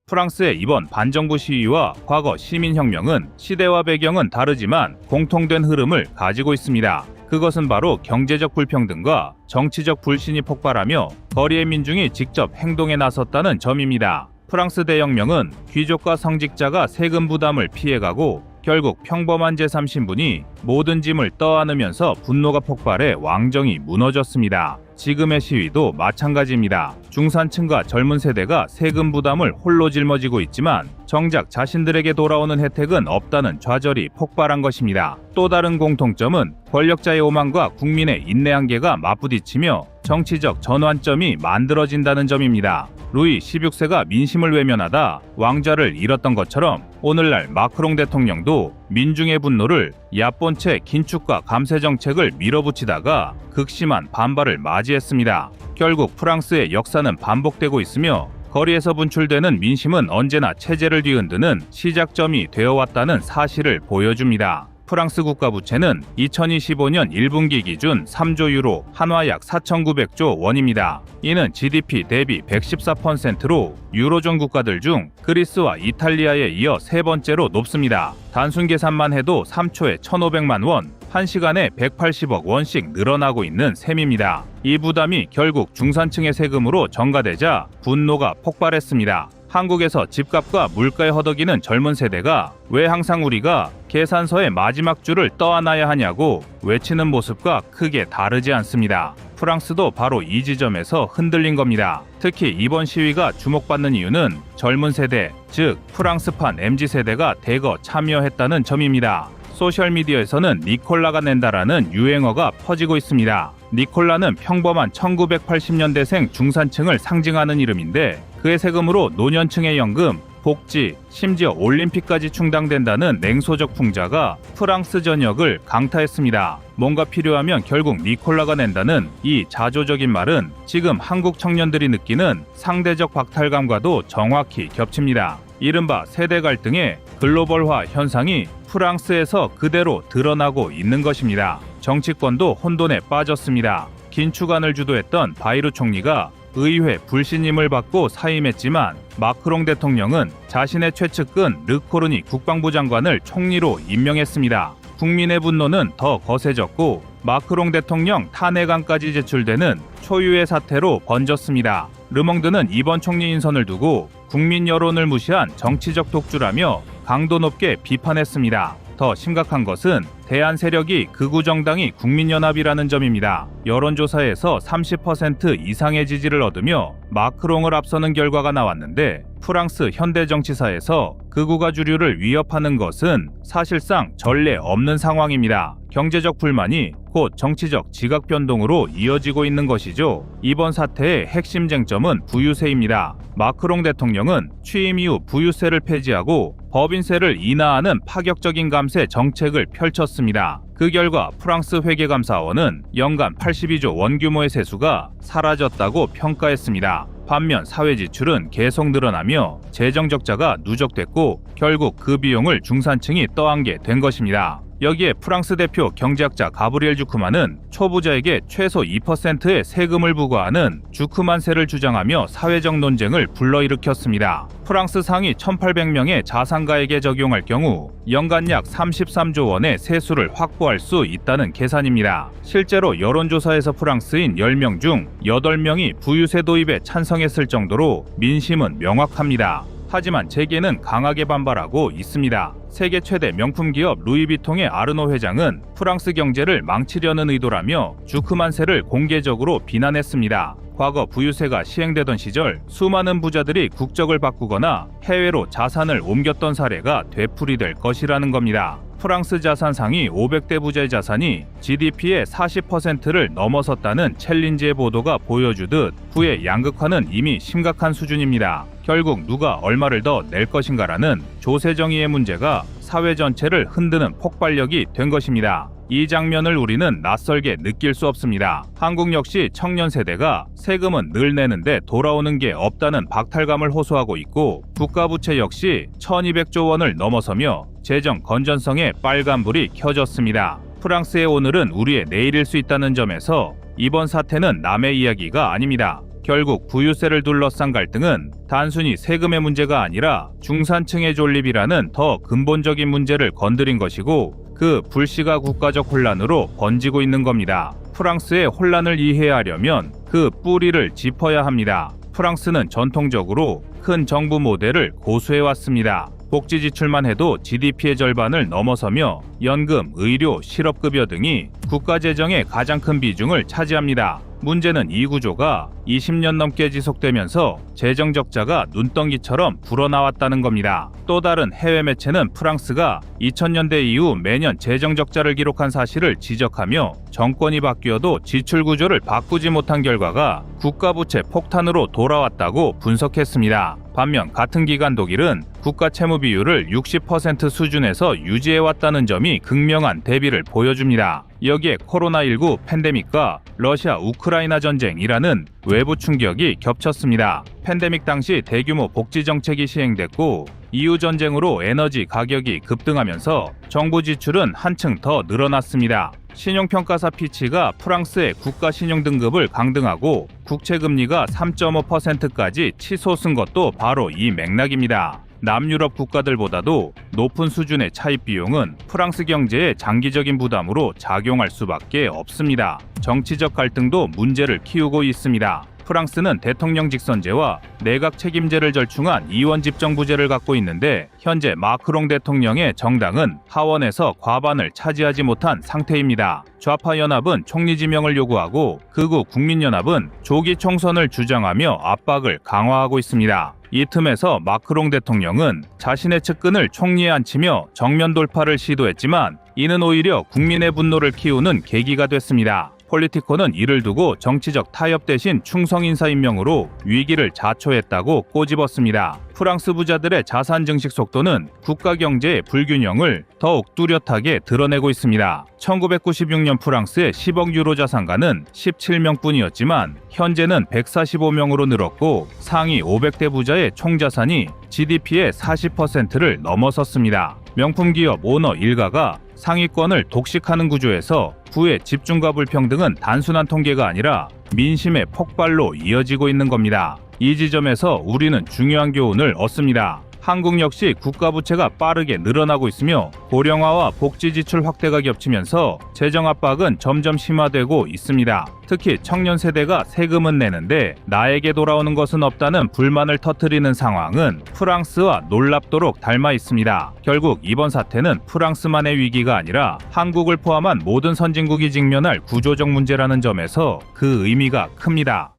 프랑스의 이번 반정부 시위와 과거 시민혁명은 시대와 배경은 다르지만 공통된 흐름을 가지고 있습니다. 그것은 바로 경제적 불평등과 정치적 불신이 폭발하며 거리의 민중이 직접 행동에 나섰다는 점입니다. 프랑스 대혁명은 귀족과 성직자가 세금 부담을 피해가고 결국 평범한 제3신분이 모든 짐을 떠안으면서 분노가 폭발해 왕정이 무너졌습니다. 지금의 시위도 마찬가지입니다. 중산층과 젊은 세대가 세금 부담을 홀로 짊어지고 있지만 정작 자신들에게 돌아오는 혜택은 없다는 좌절이 폭발한 것입니다. 또 다른 공통점은 권력자의 오만과 국민의 인내 한계가 맞부딪히며 정치적 전환점이 만들어진다는 점입니다. 루이 16세가 민심을 외면하다 왕좌를 잃었던 것처럼 오늘날 마크롱 대통령도 민중의 분노를 얕본 채 긴축과 감세 정책을 밀어붙이다가 극심한 반발을 맞이했습니다. 결국 프랑스의 역사는 반복되고 있으며 거리에서 분출되는 민심은 언제나 체제를 뒤흔드는 시작점이 되어왔다는 사실을 보여줍니다. 프랑스 국가 부채는 2025년 1분기 기준 3조 유로, 한화 약 4,900조 원입니다. 이는 GDP 대비 114%로 유로존 국가들 중 그리스와 이탈리아에 이어 세 번째로 높습니다. 단순 계산만 해도 3초에 1,500만 원, 1시간에 180억 원씩 늘어나고 있는 셈입니다. 이 부담이 결국 중산층의 세금으로 전가되자 분노가 폭발했습니다. 한국에서 집값과 물가에 허덕이는 젊은 세대가 왜 항상 우리가 계산서의 마지막 줄을 떠안아야 하냐고 외치는 모습과 크게 다르지 않습니다. 프랑스도 바로 이 지점에서 흔들린 겁니다. 특히 이번 시위가 주목받는 이유는 젊은 세대, 즉 프랑스판 MZ세대가 대거 참여했다는 점입니다. 소셜미디어에서는 니콜라가 낸다라는 유행어가 퍼지고 있습니다. 니콜라는 평범한 1980년대생 중산층을 상징하는 이름인데 그의 세금으로 노년층의 연금, 복지, 심지어 올림픽까지 충당된다는 냉소적 풍자가 프랑스 전역을 강타했습니다. 뭔가 필요하면 결국 니콜라가 낸다는 이 자조적인 말은 지금 한국 청년들이 느끼는 상대적 박탈감과도 정확히 겹칩니다. 이른바 세대 갈등의 글로벌화 현상이 프랑스에서 그대로 드러나고 있는 것입니다. 정치권도 혼돈에 빠졌습니다. 긴축안을 주도했던 바이루 총리가 의회 불신임을 받고 사임했지만 마크롱 대통령은 자신의 최측근 르코르니 국방부 장관을 총리로 임명했습니다. 국민의 분노는 더 거세졌고 마크롱 대통령 탄핵안까지 제출되는 초유의 사태로 번졌습니다. 르몽드는 이번 총리 인선을 두고 국민 여론을 무시한 정치적 독주라며 강도 높게 비판했습니다. 더 심각한 것은 대안 세력이 극우 정당이 국민연합이라는 점입니다. 여론조사에서 30% 이상의 지지를 얻으며 마크롱을 앞서는 결과가 나왔는데 프랑스 현대 정치사에서 극우가 주류를 위협하는 것은 사실상 전례 없는 상황입니다. 경제적 불만이 곧 정치적 지각 변동으로 이어지고 있는 것이죠. 이번 사태의 핵심 쟁점은 부유세입니다. 마크롱 대통령은 취임 이후 부유세를 폐지하고 법인세를 인하하는 파격적인 감세 정책을 펼쳤습니다. 그 결과 프랑스 회계감사원은 연간 82조 원 규모의 세수가 사라졌다고 평가했습니다. 반면 사회 지출은 계속 늘어나며 재정 적자가 누적됐고 결국 그 비용을 중산층이 떠안게 된 것입니다. 여기에 프랑스 대표 경제학자 가브리엘 주크만은 초부자에게 최소 2%의 세금을 부과하는 주크만세를 주장하며 사회적 논쟁을 불러일으켰습니다. 프랑스 상위 1,800명의 자산가에게 적용할 경우 연간 약 33조 원의 세수를 확보할 수 있다는 계산입니다. 실제로 여론조사에서 프랑스인 10명 중 8명이 부유세 도입에 찬성했을 정도로 민심은 명확합니다. 하지만 재계는 강하게 반발하고 있습니다. 세계 최대 명품 기업 루이비통의 아르노 회장은 프랑스 경제를 망치려는 의도라며 주크만세를 공개적으로 비난했습니다. 과거 부유세가 시행되던 시절 수많은 부자들이 국적을 바꾸거나 해외로 자산을 옮겼던 사례가 되풀이될 것이라는 겁니다. 프랑스 자산 상위 500대 부자의 자산이 GDP의 40%를 넘어섰다는 챌린지의 보도가 보여주듯 부의 양극화는 이미 심각한 수준입니다. 결국 누가 얼마를 더 낼 것인가라는 조세정의의 문제가 사회 전체를 흔드는 폭발력이 된 것입니다. 이 장면을 우리는 낯설게 느낄 수 없습니다. 한국 역시 청년 세대가 세금은 늘 내는데 돌아오는 게 없다는 박탈감을 호소하고 있고 국가 부채 역시 1200조 원을 넘어서며 재정 건전성에 빨간불이 켜졌습니다. 프랑스의 오늘은 우리의 내일일 수 있다는 점에서 이번 사태는 남의 이야기가 아닙니다. 결국 부유세를 둘러싼 갈등은 단순히 세금의 문제가 아니라 중산층의 존립이라는 더 근본적인 문제를 건드린 것이고 그 불씨가 국가적 혼란으로 번지고 있는 겁니다. 프랑스의 혼란을 이해하려면 그 뿌리를 짚어야 합니다. 프랑스는 전통적으로 큰 정부 모델을 고수해왔습니다. 복지 지출만 해도 GDP의 절반을 넘어서며 연금, 의료, 실업급여 등이 국가 재정의 가장 큰 비중을 차지합니다. 문제는 이 구조가 20년 넘게 지속되면서 재정 적자가 눈덩이처럼 불어나왔다는 겁니다. 또 다른 해외 매체는 프랑스가 2000년대 이후 매년 재정 적자를 기록한 사실을 지적하며 정권이 바뀌어도 지출 구조를 바꾸지 못한 결과가 국가 부채 폭탄으로 돌아왔다고 분석했습니다. 반면 같은 기간 독일은 국가 채무 비율을 60% 수준에서 유지해왔다는 점이 극명한 대비를 보여줍니다. 여기에 코로나19 팬데믹과 러시아 우크라이나 전쟁이라는 외부 충격이 겹쳤습니다. 팬데믹 당시 대규모 복지 정책이 시행됐고 이후 전쟁으로 에너지 가격이 급등하면서 정부 지출은 한층 더 늘어났습니다. 신용평가사 피치가 프랑스의 국가 신용 등급을 강등하고 국채 금리가 3.5%까지 치솟은 것도 바로 이 맥락입니다. 남유럽 국가들보다도 높은 수준의 차입 비용은 프랑스 경제에 장기적인 부담으로 작용할 수밖에 없습니다. 정치적 갈등도 문제를 키우고 있습니다. 프랑스는 대통령 직선제와 내각 책임제를 절충한 이원 집정부제를 갖고 있는데 현재 마크롱 대통령의 정당은 하원에서 과반을 차지하지 못한 상태입니다. 좌파 연합은 총리 지명을 요구하고 극우 국민연합은 조기 총선을 주장하며 압박을 강화하고 있습니다. 이 틈에서 마크롱 대통령은 자신의 측근을 총리에 앉히며 정면 돌파를 시도했지만 이는 오히려 국민의 분노를 키우는 계기가 됐습니다. 폴리티코는 이를 두고 정치적 타협 대신 충성 인사 임명으로 위기를 자초했다고 꼬집었습니다. 프랑스 부자들의 자산 증식 속도는 국가 경제의 불균형을 더욱 뚜렷하게 드러내고 있습니다. 1996년 프랑스의 10억 유로 자산가는 17명뿐이었지만 현재는 145명으로 늘었고 상위 500대 부자의 총자산이 GDP의 40%를 넘어섰습니다. 명품 기업 오너 일가가 상위권을 독식하는 구조에서 부의 집중과 불평등은 단순한 통계가 아니라 민심의 폭발로 이어지고 있는 겁니다. 이 지점에서 우리는 중요한 교훈을 얻습니다. 한국 역시 국가 부채가 빠르게 늘어나고 있으며 고령화와 복지 지출 확대가 겹치면서 재정 압박은 점점 심화되고 있습니다. 특히 청년 세대가 세금은 내는데 나에게 돌아오는 것은 없다는 불만을 터뜨리는 상황은 프랑스와 놀랍도록 닮아 있습니다. 결국 이번 사태는 프랑스만의 위기가 아니라 한국을 포함한 모든 선진국이 직면할 구조적 문제라는 점에서 그 의미가 큽니다.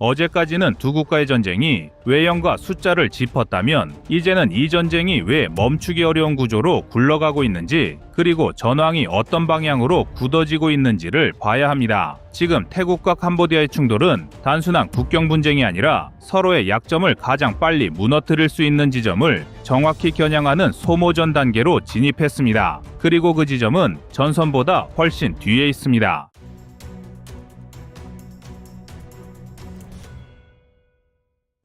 어제까지는 두 국가의 전쟁이 외형과 숫자를 짚었다면 이제는 이 전쟁이 왜 멈추기 어려운 구조로 굴러가고 있는지 그리고 전황이 어떤 방향으로 굳어지고 있는지를 봐야 합니다. 지금 태국과 캄보디아의 충돌은 단순한 국경 분쟁이 아니라 서로의 약점을 가장 빨리 무너뜨릴 수 있는 지점을 정확히 겨냥하는 소모전 단계로 진입했습니다. 그리고 그 지점은 전선보다 훨씬 뒤에 있습니다.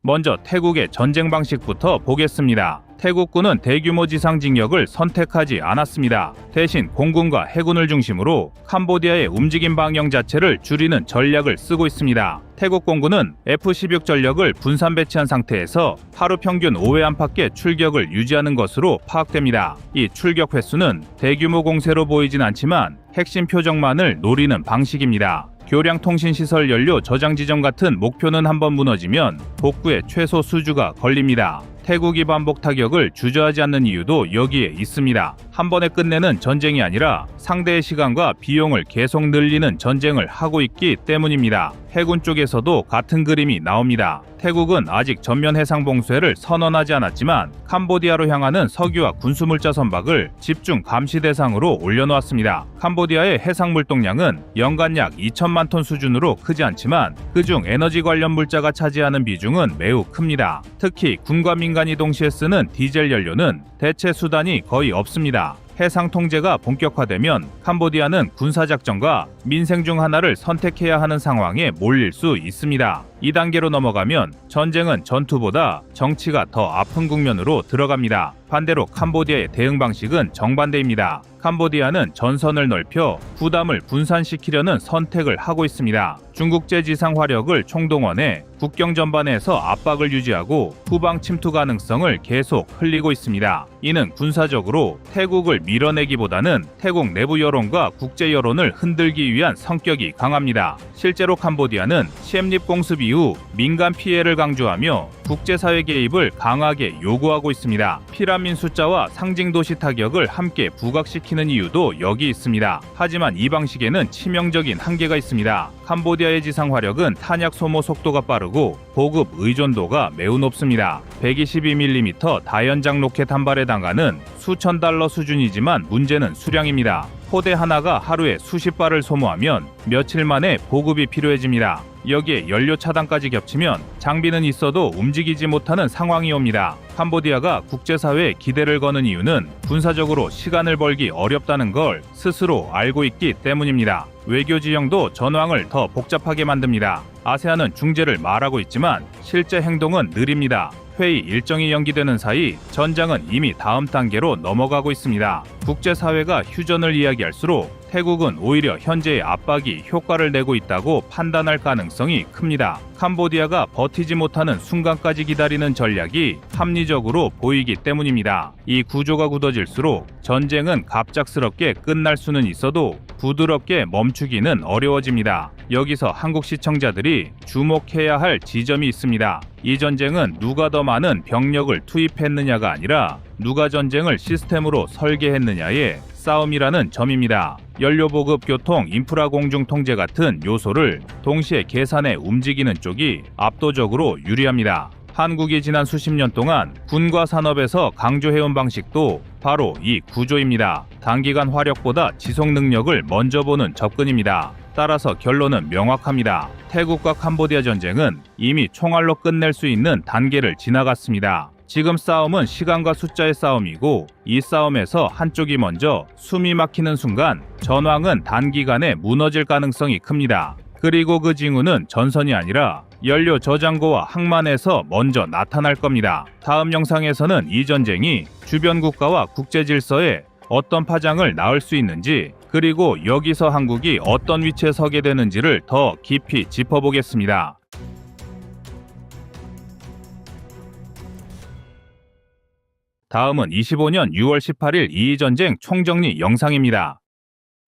먼저 태국의 전쟁 방식부터 보겠습니다. 태국군은 대규모 지상징역을 선택하지 않았습니다. 대신 공군과 해군을 중심으로 캄보디아의 움직임 방영 자체를 줄이는 전략을 쓰고 있습니다. 태국 공군은 F-16 전력을 분산 배치한 상태에서 하루 평균 5회 안팎의 출격을 유지하는 것으로 파악됩니다. 이 출격 횟수는 대규모 공세로 보이진 않지만 핵심 표적만을 노리는 방식입니다. 교량 통신시설 연료 저장 지점 같은 목표는 한번 무너지면 복구에 최소 수주가 걸립니다. 태국이 반복 타격을 주저하지 않는 이유도 여기에 있습니다. 한 번에 끝내는 전쟁이 아니라 상대의 시간과 비용을 계속 늘리는 전쟁을 하고 있기 때문입니다. 해군 쪽에서도 같은 그림이 나옵니다. 태국은 아직 전면 해상 봉쇄를 선언하지 않았지만 캄보디아로 향하는 석유와 군수물자 선박을 집중 감시 대상으로 올려놓았습니다. 캄보디아의 해상 물동량은 연간 약 2천만 톤 수준으로 크지 않지만 그중 에너지 관련 물자가 차지하는 비중은 매우 큽니다. 특히 군과 민간이 동시에 쓰는 디젤 연료는 대체 수단이 거의 없습니다. 해상 통제가 본격화되면 캄보디아는 군사작전과 민생 중 하나를 선택해야 하는 상황에 몰릴 수 있습니다. 이 단계로 넘어가면 전쟁은 전투보다 정치가 더 아픈 국면으로 들어갑니다. 반대로 캄보디아의 대응 방식은 정반대입니다. 캄보디아는 전선을 넓혀 부담을 분산시키려는 선택을 하고 있습니다. 중국제 지상 화력을 총동원해 국경 전반에서 압박을 유지하고 후방 침투 가능성을 계속 흘리고 있습니다. 이는 군사적으로 태국을 밀어내기보다는 태국 내부 여론과 국제 여론을 흔들기 위한 성격이 강합니다. 실제로 캄보디아는 시엠립 공습 이후 민간 피해를 강조하며 국제사회 개입을 강하게 요구하고 있습니다. 피난민 숫자와 상징 도시 타격을 함께 부각시키는 이유도 여기 있습니다. 하지만 이 방식에는 치명적인 한계가 있습니다. 캄보디아의 지상 화력은 탄약 소모 속도가 빠르고 보급 의존도가 매우 높습니다. 122mm 다연장 로켓 한 발에 해당하는 수천 달러 수준이지만 문제는 수량입니다. 포대 하나가 하루에 수십 발을 소모하면 며칠 만에 보급이 필요해집니다. 여기에 연료 차단까지 겹치면 장비는 있어도 움직이지 못하는 상황이 옵니다. 캄보디아가 국제사회에 기대를 거는 이유는 군사적으로 시간을 벌기 어렵다는 걸 스스로 알고 있기 때문입니다. 외교 지형도 전황을 더 복잡하게 만듭니다. 아세안은 중재를 말하고 있지만 실제 행동은 느립니다. 회의 일정이 연기되는 사이 전장은 이미 다음 단계로 넘어가고 있습니다. 국제사회가 휴전을 이야기할수록 태국은 오히려 현재의 압박이 효과를 내고 있다고 판단할 가능성이 큽니다. 캄보디아가 버티지 못하는 순간까지 기다리는 전략이 합리적으로 보이기 때문입니다. 이 구조가 굳어질수록 전쟁은 갑작스럽게 끝날 수는 있어도 부드럽게 멈추기는 어려워집니다. 여기서 한국 시청자들이 주목해야 할 지점이 있습니다. 이 전쟁은 누가 더 많은 병력을 투입했느냐가 아니라 누가 전쟁을 시스템으로 설계했느냐의 싸움이라는 점입니다. 연료 보급, 교통, 인프라 공중 통제 같은 요소를 동시에 계산해 움직이는 쪽이 압도적으로 유리합니다. 한국이 지난 수십 년 동안 군과 산업에서 강조해온 방식도 바로 이 구조입니다. 단기간 화력보다 지속 능력을 먼저 보는 접근입니다. 따라서 결론은 명확합니다. 태국과 캄보디아 전쟁은 이미 총알로 끝낼 수 있는 단계를 지나갔습니다. 지금 싸움은 시간과 숫자의 싸움이고 이 싸움에서 한쪽이 먼저 숨이 막히는 순간 전황은 단기간에 무너질 가능성이 큽니다. 그리고 그 징후는 전선이 아니라 연료 저장고와 항만에서 먼저 나타날 겁니다. 다음 영상에서는 이 전쟁이 주변 국가와 국제 질서에 어떤 파장을 낳을 수 있는지 그리고 여기서 한국이 어떤 위치에 서게 되는지를 더 깊이 짚어보겠습니다. 다음은 25년 6월 18일 이의전쟁 총정리 영상입니다.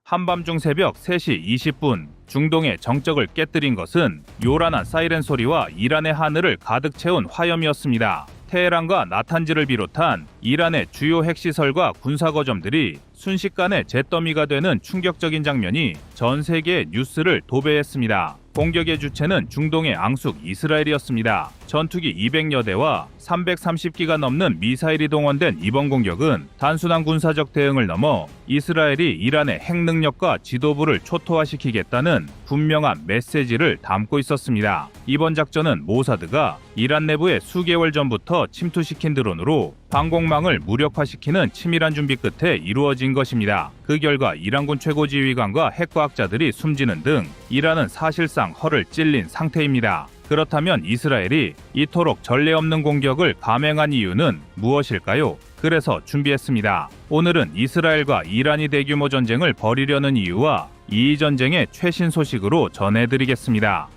한밤중 새벽 3시 20분 중동의 정적을 깨뜨린 것은 요란한 사이렌 소리와 이란의 하늘을 가득 채운 화염이었습니다. 테헤란과 나탄즈를 비롯한 이란의 주요 핵시설과 군사거점들이 순식간에 잿더미가 되는 충격적인 장면이 전 세계의 뉴스를 도배했습니다. 공격의 주체는 중동의 앙숙 이스라엘이었습니다. 전투기 200여 대와 330기가 넘는 미사일이 동원된 이번 공격은 단순한 군사적 대응을 넘어 이스라엘이 이란의 핵 능력과 지도부를 초토화시키겠다는 분명한 메시지를 담고 있었습니다. 이번 작전은 모사드가 이란 내부에 수개월 전부터 침투시킨 드론으로 방공망을 무력화시키는 치밀한 준비 끝에 이루어진 것입니다. 그 결과 이란군 최고지휘관과 핵과학자들이 숨지는 등 이란은 사실상 허를 찔린 상태입니다. 그렇다면 이스라엘이 이토록 전례 없는 공격을 감행한 이유는 무엇일까요? 그래서 준비했습니다. 오늘은 이스라엘과 이란이 대규모 전쟁을 벌이려는 이유와 이 전쟁의 최신 소식으로 전해드리겠습니다.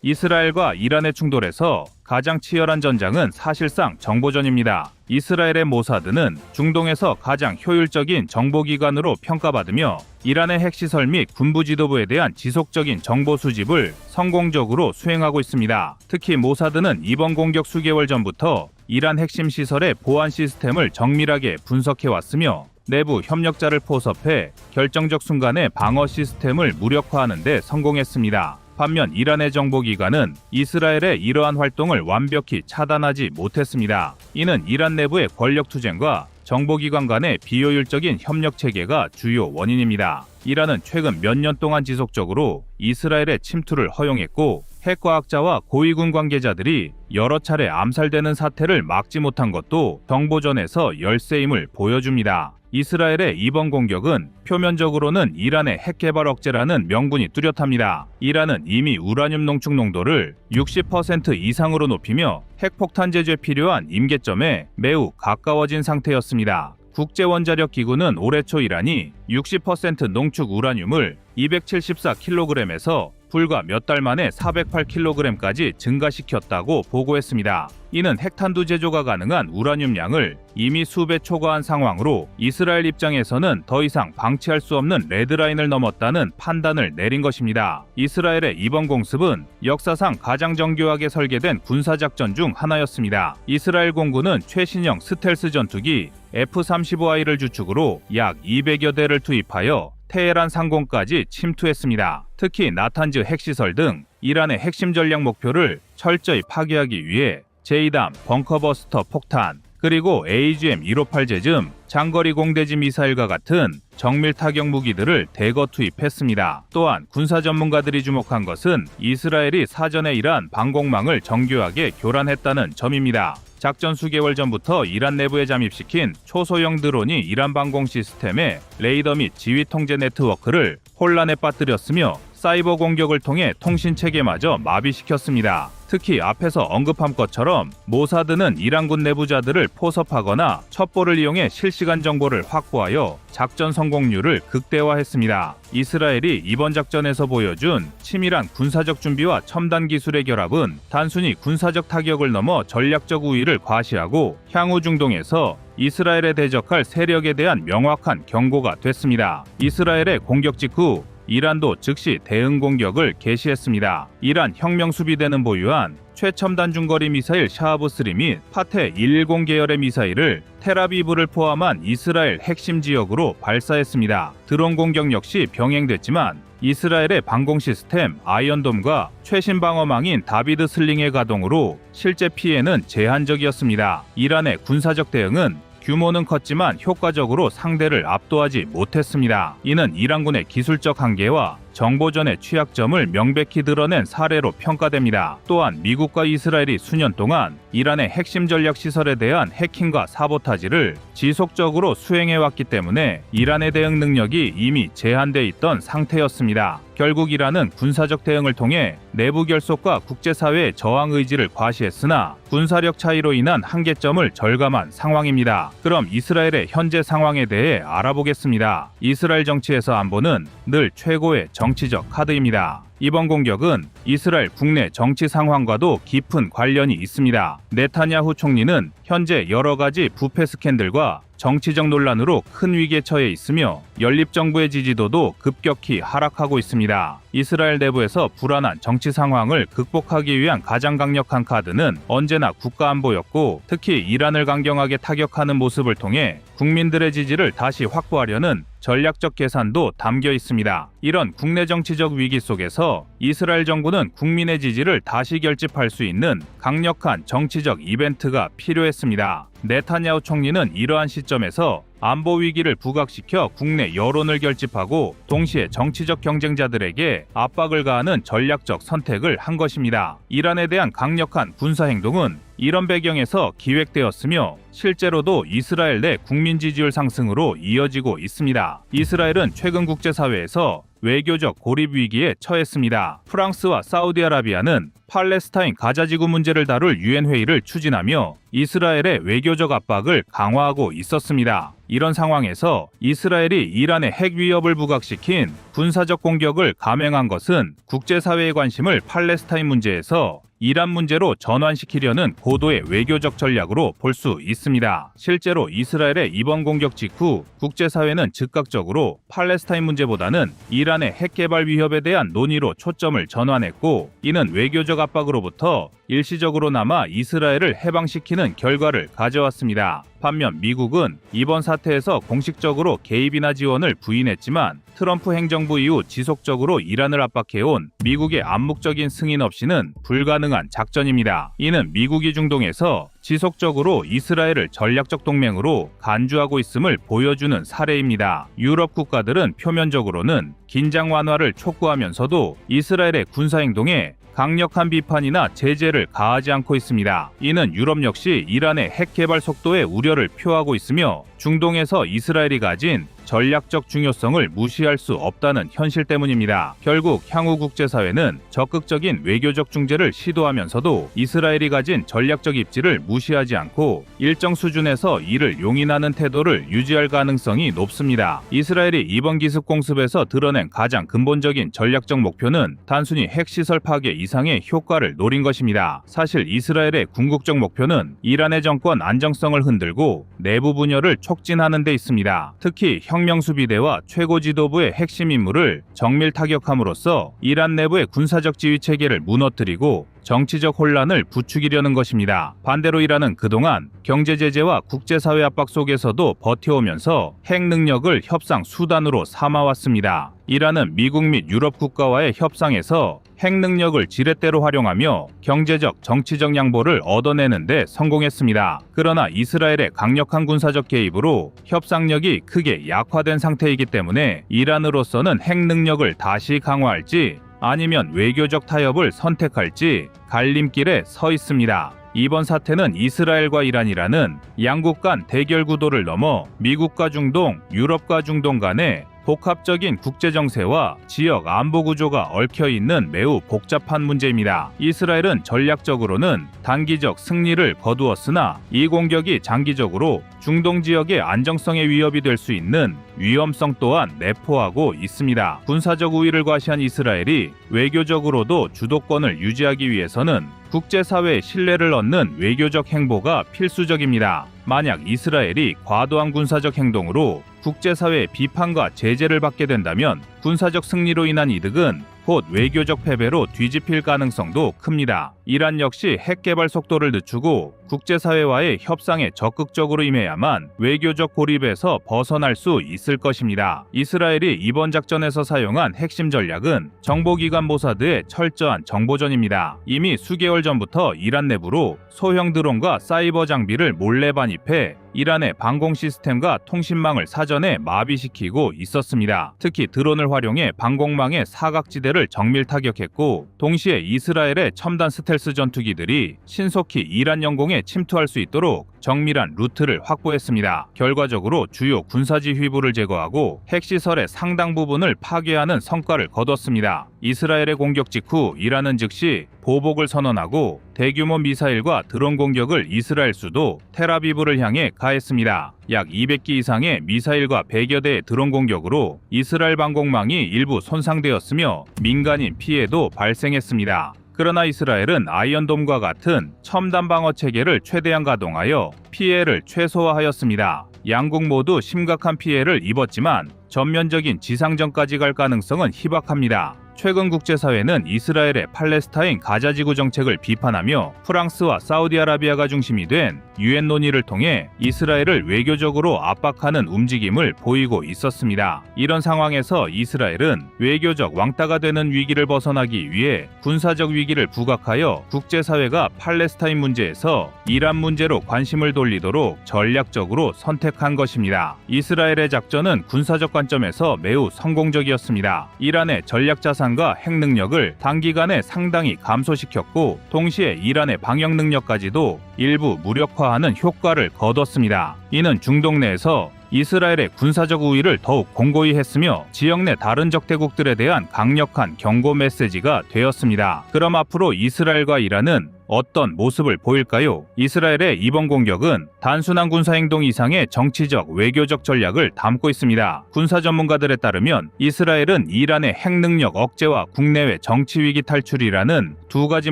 이스라엘과 이란의 충돌에서 가장 치열한 전장은 사실상 정보전입니다. 이스라엘의 모사드는 중동에서 가장 효율적인 정보기관으로 평가받으며 이란의 핵시설 및 군부 지도부에 대한 지속적인 정보 수집을 성공적으로 수행하고 있습니다. 특히 모사드는 이번 공격 수개월 전부터 이란 핵심 시설의 보안 시스템을 정밀하게 분석해왔으며 내부 협력자를 포섭해 결정적 순간에 방어 시스템을 무력화하는 데 성공했습니다. 반면 이란의 정보기관은 이스라엘의 이러한 활동을 완벽히 차단하지 못했습니다. 이는 이란 내부의 권력투쟁과 정보기관 간의 비효율적인 협력체계가 주요 원인입니다. 이란은 최근 몇 년 동안 지속적으로 이스라엘의 침투를 허용했고 핵과학자와 고위군 관계자들이 여러 차례 암살되는 사태를 막지 못한 것도 정보전에서 열세임을 보여줍니다. 이스라엘의 이번 공격은 표면적으로는 이란의 핵개발 억제라는 명분이 뚜렷합니다. 이란은 이미 우라늄 농축 농도를 60% 이상으로 높이며 핵폭탄 제조에 필요한 임계점에 매우 가까워진 상태였습니다. 국제원자력기구는 올해 초 이란이 60% 농축 우라늄을 274kg에서 불과 몇 달 만에 408kg까지 증가시켰다고 보고했습니다. 이는 핵탄두 제조가 가능한 우라늄 양을 이미 수배 초과한 상황으로 이스라엘 입장에서는 더 이상 방치할 수 없는 레드라인을 넘었다는 판단을 내린 것입니다. 이스라엘의 이번 공습은 역사상 가장 정교하게 설계된 군사작전 중 하나였습니다. 이스라엘 공군은 최신형 스텔스 전투기 F-35I를 주축으로 약 200여 대를 투입하여 테헤란 상공까지 침투했습니다. 특히 나탄즈 핵시설 등 이란의 핵심 전략 목표를 철저히 파괴하기 위해 제이담 벙커버스터 폭탄, 그리고 AGM-158 제즘 장거리 공대지 미사일과 같은 정밀 타격 무기들을 대거 투입했습니다. 또한 군사 전문가들이 주목한 것은 이스라엘이 사전에 이란 방공망을 정교하게 교란했다는 점입니다. 작전 수개월 전부터 이란 내부에 잠입시킨 초소형 드론이 이란 방공 시스템의 레이더 및 지휘 통제 네트워크를 혼란에 빠뜨렸으며 사이버 공격을 통해 통신 체계마저 마비시켰습니다. 특히 앞에서 언급한 것처럼 모사드는 이란군 내부자들을 포섭하거나 첩보를 이용해 실시간 정보를 확보하여 작전 성공률을 극대화했습니다. 이스라엘이 이번 작전에서 보여준 치밀한 군사적 준비와 첨단 기술의 결합은 단순히 군사적 타격을 넘어 전략적 우위를 과시하고 향후 중동에서 이스라엘에 대적할 세력에 대한 명확한 경고가 됐습니다. 이스라엘의 공격 직후 이란도 즉시 대응 공격을 개시했습니다. 이란 혁명수비대는 보유한 최첨단 중거리 미사일 샤하브3 및 파테 110 계열의 미사일을 텔아비브를 포함한 이스라엘 핵심 지역으로 발사했습니다. 드론 공격 역시 병행됐지만 이스라엘의 방공 시스템 아이언돔과 최신 방어망인 다비드 슬링의 가동으로 실제 피해는 제한적이었습니다. 이란의 군사적 대응은 규모는 컸지만 효과적으로 상대를 압도하지 못했습니다. 이는 이란군의 기술적 한계와 정보전의 취약점을 명백히 드러낸 사례로 평가됩니다. 또한 미국과 이스라엘이 수년 동안 이란의 핵심 전략 시설에 대한 해킹과 사보타지를 지속적으로 수행해왔기 때문에 이란의 대응 능력이 이미 제한돼 있던 상태였습니다. 결국 이란은 군사적 대응을 통해 내부 결속과 국제사회의 저항 의지를 과시했으나 군사력 차이로 인한 한계점을 절감한 상황입니다. 그럼 이스라엘의 현재 상황에 대해 알아보겠습니다. 이스라엘 정치에서 안보는 늘 최고의 정치적 카드입니다. 이번 공격은 이스라엘 국내 정치 상황과도 깊은 관련이 있습니다. 네타냐후 총리는 현재 여러 가지 부패 스캔들과 정치적 논란으로 큰 위기에 처해 있으며 연립정부의 지지도도 급격히 하락하고 있습니다. 이스라엘 내부에서 불안한 정치 상황을 극복하기 위한 가장 강력한 카드는 언제나 국가안보였고, 특히 이란을 강경하게 타격하는 모습을 통해 국민들의 지지를 다시 확보하려는 전략적 계산도 담겨 있습니다. 이런 국내 정치적 위기 속에서 이스라엘 정부는 국민의 지지를 다시 결집할 수 있는 강력한 정치적 이벤트가 필요했습니다. 네타냐후 총리는 이러한 시점에서 안보 위기를 부각시켜 국내 여론을 결집하고 동시에 정치적 경쟁자들에게 압박을 가하는 전략적 선택을 한 것입니다. 이란에 대한 강력한 군사 행동은 이런 배경에서 기획되었으며 실제로도 이스라엘 내 국민 지지율 상승으로 이어지고 있습니다. 이스라엘은 최근 국제사회에서 외교적 고립 위기에 처했습니다. 프랑스와 사우디아라비아는 팔레스타인 가자지구 문제를 다룰 유엔 회의를 추진하며 이스라엘의 외교적 압박을 강화하고 있었습니다. 이런 상황에서 이스라엘이 이란의 핵 위협을 부각시킨 군사적 공격을 감행한 것은 국제사회의 관심을 팔레스타인 문제에서 이란 문제로 전환시키려는 고도의 외교적 전략으로 볼 수 있습니다. 실제로 이스라엘의 이번 공격 직후 국제사회는 즉각적으로 팔레스타인 문제보다는 이란의 핵 개발 위협에 대한 논의로 초점을 전환했고, 이는 외교적 압박으로부터 일시적으로나마 이스라엘을 해방시키는 결과를 가져왔습니다. 반면 미국은 이번 사태에서 공식적으로 개입이나 지원을 부인했지만 트럼프 행정부 이후 지속적으로 이란을 압박해온 미국의 암묵적인 승인 없이는 불가능한 작전입니다. 이는 미국이 중동에서 지속적으로 이스라엘을 전략적 동맹으로 간주하고 있음을 보여주는 사례입니다. 유럽 국가들은 표면적으로는 긴장 완화를 촉구하면서도 이스라엘의 군사행동에 강력한 비판이나 제재를 가하지 않고 있습니다. 이는 유럽 역시 이란의 핵 개발 속도에 우려를 표하고 있으며 중동에서 이스라엘이 가진 전략적 중요성을 무시할 수 없다는 현실 때문입니다. 결국 향후 국제사회는 적극적인 외교적 중재를 시도하면서도 이스라엘이 가진 전략적 입지를 무시하지 않고 일정 수준에서 이를 용인하는 태도를 유지할 가능성이 높습니다. 이스라엘이 이번 기습 공습에서 드러낸 가장 근본적인 전략적 목표는 단순히 핵시설 파괴 이상의 효과를 노린 것입니다. 사실 이스라엘의 궁극적 목표는 이란의 정권 안정성을 흔들고 내부 분열을 촉진하는 데 있습니다. 특히 혁명수비대와 최고 지도부의 핵심 인물을 정밀 타격함으로써 이란 내부의 군사적 지휘 체계를 무너뜨리고 정치적 혼란을 부추기려는 것입니다. 반대로 이란은 그동안 경제 제재와 국제사회 압박 속에서도 버텨오면서 핵 능력을 협상 수단으로 삼아왔습니다. 이란은 미국 및 유럽 국가와의 협상에서 핵 능력을 지렛대로 활용하며 경제적, 정치적 양보를 얻어내는 데 성공했습니다. 그러나 이스라엘의 강력한 군사적 개입으로 협상력이 크게 약화된 상태이기 때문에 이란으로서는 핵 능력을 다시 강화할지 아니면 외교적 타협을 선택할지 갈림길에 서 있습니다. 이번 사태는 이스라엘과 이란이라는 양국 간 대결 구도를 넘어 미국과 중동, 유럽과 중동 간의 복합적인 국제정세와 지역 안보 구조가 얽혀있는 매우 복잡한 문제입니다. 이스라엘은 전략적으로는 단기적 승리를 거두었으나 이 공격이 장기적으로 중동 지역의 안정성에 위협이 될 수 있는 위험성 또한 내포하고 있습니다. 군사적 우위를 과시한 이스라엘이 외교적으로도 주도권을 유지하기 위해서는 국제사회의 신뢰를 얻는 외교적 행보가 필수적입니다. 만약 이스라엘이 과도한 군사적 행동으로 국제사회의 비판과 제재를 받게 된다면 군사적 승리로 인한 이득은 곧 외교적 패배로 뒤집힐 가능성도 큽니다. 이란 역시 핵 개발 속도를 늦추고 국제사회와의 협상에 적극적으로 임해야만 외교적 고립에서 벗어날 수 있을 것입니다. 이스라엘이 이번 작전에서 사용한 핵심 전략은 정보기관 모사드의 철저한 정보전입니다. 이미 수개월 전부터 이란 내부로 소형 드론과 사이버 장비를 몰래 반입해 이란의 방공 시스템과 통신망을 사전에 마비시키고 있었습니다. 특히 드론을 활용해 방공망의 사각지대를 정밀 타격했고, 동시에 이스라엘의 첨단 스텔스 전투기들이 신속히 이란 영공에 침투할 수 있도록 정밀한 루트를 확보했습니다. 결과적으로 주요 군사지휘부를 제거하고 핵시설의 상당 부분을 파괴하는 성과를 거뒀습니다. 이스라엘의 공격 직후 이란은 즉시 보복을 선언하고 대규모 미사일과 드론 공격을 이스라엘 수도 텔아비브를 향해 가했습니다. 약 200기 이상의 미사일과 100여 대의 드론 공격으로 이스라엘 방공망이 일부 손상되었으며 민간인 피해도 발생했습니다. 그러나 이스라엘은 아이언돔과 같은 첨단 방어 체계를 최대한 가동하여 피해를 최소화하였습니다. 양국 모두 심각한 피해를 입었지만 전면적인 지상전까지 갈 가능성은 희박합니다. 최근 국제사회는 이스라엘의 팔레스타인 가자지구 정책을 비판하며 프랑스와 사우디아라비아가 중심이 된 유엔 논의를 통해 이스라엘을 외교적으로 압박하는 움직임을 보이고 있었습니다. 이런 상황에서 이스라엘은 외교적 왕따가 되는 위기를 벗어나기 위해 군사적 위기를 부각하여 국제사회가 팔레스타인 문제에서 이란 문제로 관심을 돌리도록 전략적으로 선택한 것입니다. 이스라엘의 작전은 군사적 관점에서 매우 성공적이었습니다. 이란의 전략 자산과 핵 능력을 단기간에 상당히 감소시켰고 동시에 이란의 방역 능력까지도 일부 무력화하는 효과를 거뒀습니다. 이는 중동 내에서 이스라엘의 군사적 우위를 더욱 공고히 했으며 지역 내 다른 적대국들에 대한 강력한 경고 메시지가 되었습니다. 그럼 앞으로 이스라엘과 이란은 어떤 모습을 보일까요? 이스라엘의 이번 공격은 단순한 군사행동 이상의 정치적, 외교적 전략을 담고 있습니다. 군사 전문가들에 따르면 이스라엘은 이란의 핵능력 억제와 국내외 정치위기 탈출이라는 두 가지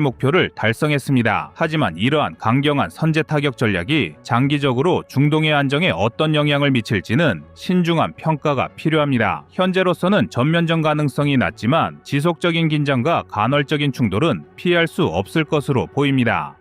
목표를 달성했습니다. 하지만 이러한 강경한 선제 타격 전략이 장기적으로 중동의 안정에 어떤 영향을 미칠지는 신중한 평가가 필요합니다. 현재로서는 전면전 가능성이 낮지만 지속적인 긴장과 간헐적인 충돌은 피할 수 없을 것으로 보입니다.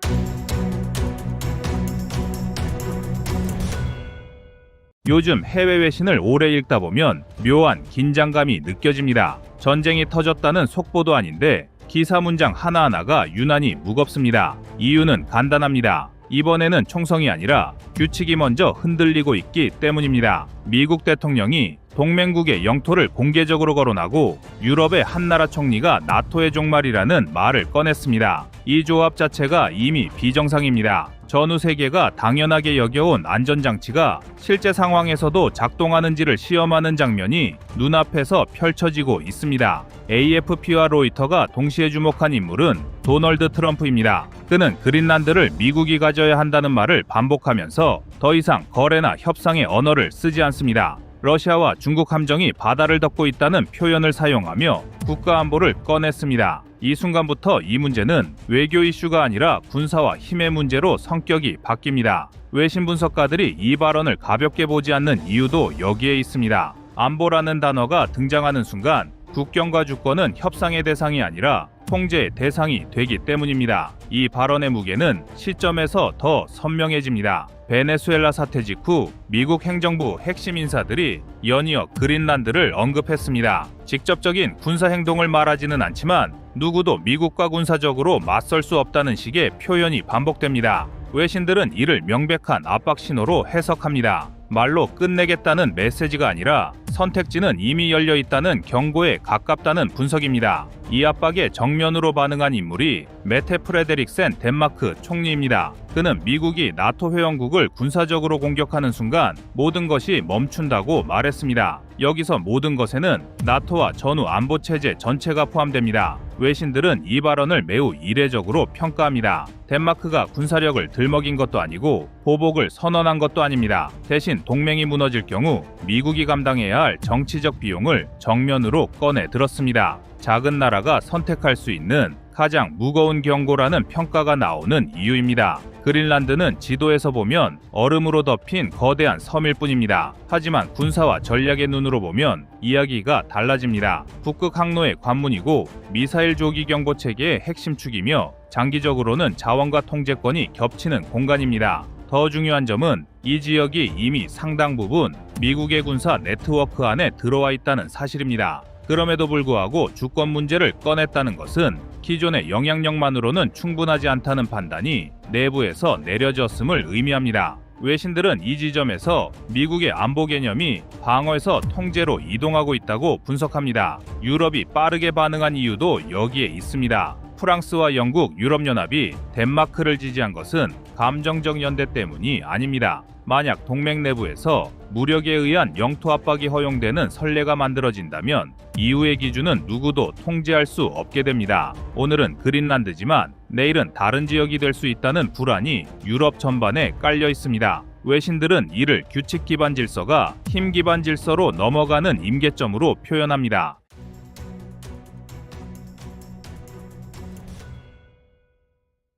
요즘 해외 외신을 오래 읽다 보면 묘한 긴장감이 느껴집니다. 전쟁이 터졌다는 속보도 아닌데 기사 문장 하나하나가 유난히 무겁습니다. 이유는 간단합니다. 이번에는 총성이 아니라 규칙이 먼저 흔들리고 있기 때문입니다. 미국 대통령이 동맹국의 영토를 공개적으로 거론하고 유럽의 한 나라 총리가 나토의 종말이라는 말을 꺼냈습니다. 이 조합 자체가 이미 비정상입니다. 전후 세계가 당연하게 여겨온 안전장치가 실제 상황에서도 작동하는지를 시험하는 장면이 눈앞에서 펼쳐지고 있습니다. AFP와 로이터가 동시에 주목한 인물은 도널드 트럼프입니다. 그는 그린란드를 미국이 가져야 한다는 말을 반복하면서 더 이상 거래나 협상의 언어를 쓰지 않습니다. 러시아와 중국 함정이 바다를 덮고 있다는 표현을 사용하며 국가안보를 꺼냈습니다. 이 순간부터 이 문제는 외교 이슈가 아니라 군사와 힘의 문제로 성격이 바뀝니다. 외신 분석가들이 이 발언을 가볍게 보지 않는 이유도 여기에 있습니다. 안보라는 단어가 등장하는 순간 국경과 주권은 협상의 대상이 아니라 통제의 대상이 되기 때문입니다. 이 발언의 무게는 시점에서 더 선명해집니다. 베네수엘라 사태 직후 미국 행정부 핵심 인사들이 연이어 그린란드를 언급했습니다. 직접적인 군사 행동을 말하지는 않지만 누구도 미국과 군사적으로 맞설 수 없다는 식의 표현이 반복됩니다. 외신들은 이를 명백한 압박 신호로 해석합니다. 말로 끝내겠다는 메시지가 아니라 선택지는 이미 열려 있다는 경고에 가깝다는 분석입니다. 이 압박에 정면으로 반응한 인물이 메테 프레데릭센 덴마크 총리입니다. 그는 미국이 나토 회원국을 군사적으로 공격하는 순간 모든 것이 멈춘다고 말했습니다. 여기서 모든 것에는 나토와 전후 안보 체제 전체가 포함됩니다. 외신들은 이 발언을 매우 이례적으로 평가합니다. 덴마크가 군사력을 들먹인 것도 아니고 보복을 선언한 것도 아닙니다. 대신 동맹이 무너질 경우 미국이 감당해야 할 정치적 비용을 정면으로 꺼내 들었습니다. 작은 나라가 선택할 수 있는 가장 무거운 경고라는 평가가 나오는 이유입니다. 그린란드는 지도에서 보면 얼음으로 덮인 거대한 섬일 뿐입니다. 하지만 군사와 전략의 눈으로 보면 이야기가 달라집니다. 북극 항로의 관문이고 미사일 조기 경보 체계의 핵심 축이며 장기적으로는 자원과 통제권이 겹치는 공간입니다. 더 중요한 점은 이 지역이 이미 상당 부분 미국의 군사 네트워크 안에 들어와 있다는 사실입니다. 그럼에도 불구하고 주권 문제를 꺼냈다는 것은 기존의 영향력만으로는 충분하지 않다는 판단이 내부에서 내려졌음을 의미합니다. 외신들은 이 지점에서 미국의 안보 개념이 방어에서 통제로 이동하고 있다고 분석합니다. 유럽이 빠르게 반응한 이유도 여기에 있습니다. 프랑스와 영국, 유럽연합이 덴마크를 지지한 것은 감정적 연대 때문이 아닙니다. 만약 동맹 내부에서 무력에 의한 영토 압박이 허용되는 선례가 만들어진다면 이후의 기준은 누구도 통제할 수 없게 됩니다. 오늘은 그린란드지만 내일은 다른 지역이 될 수 있다는 불안이 유럽 전반에 깔려 있습니다. 외신들은 이를 규칙 기반 질서가 힘 기반 질서로 넘어가는 임계점으로 표현합니다.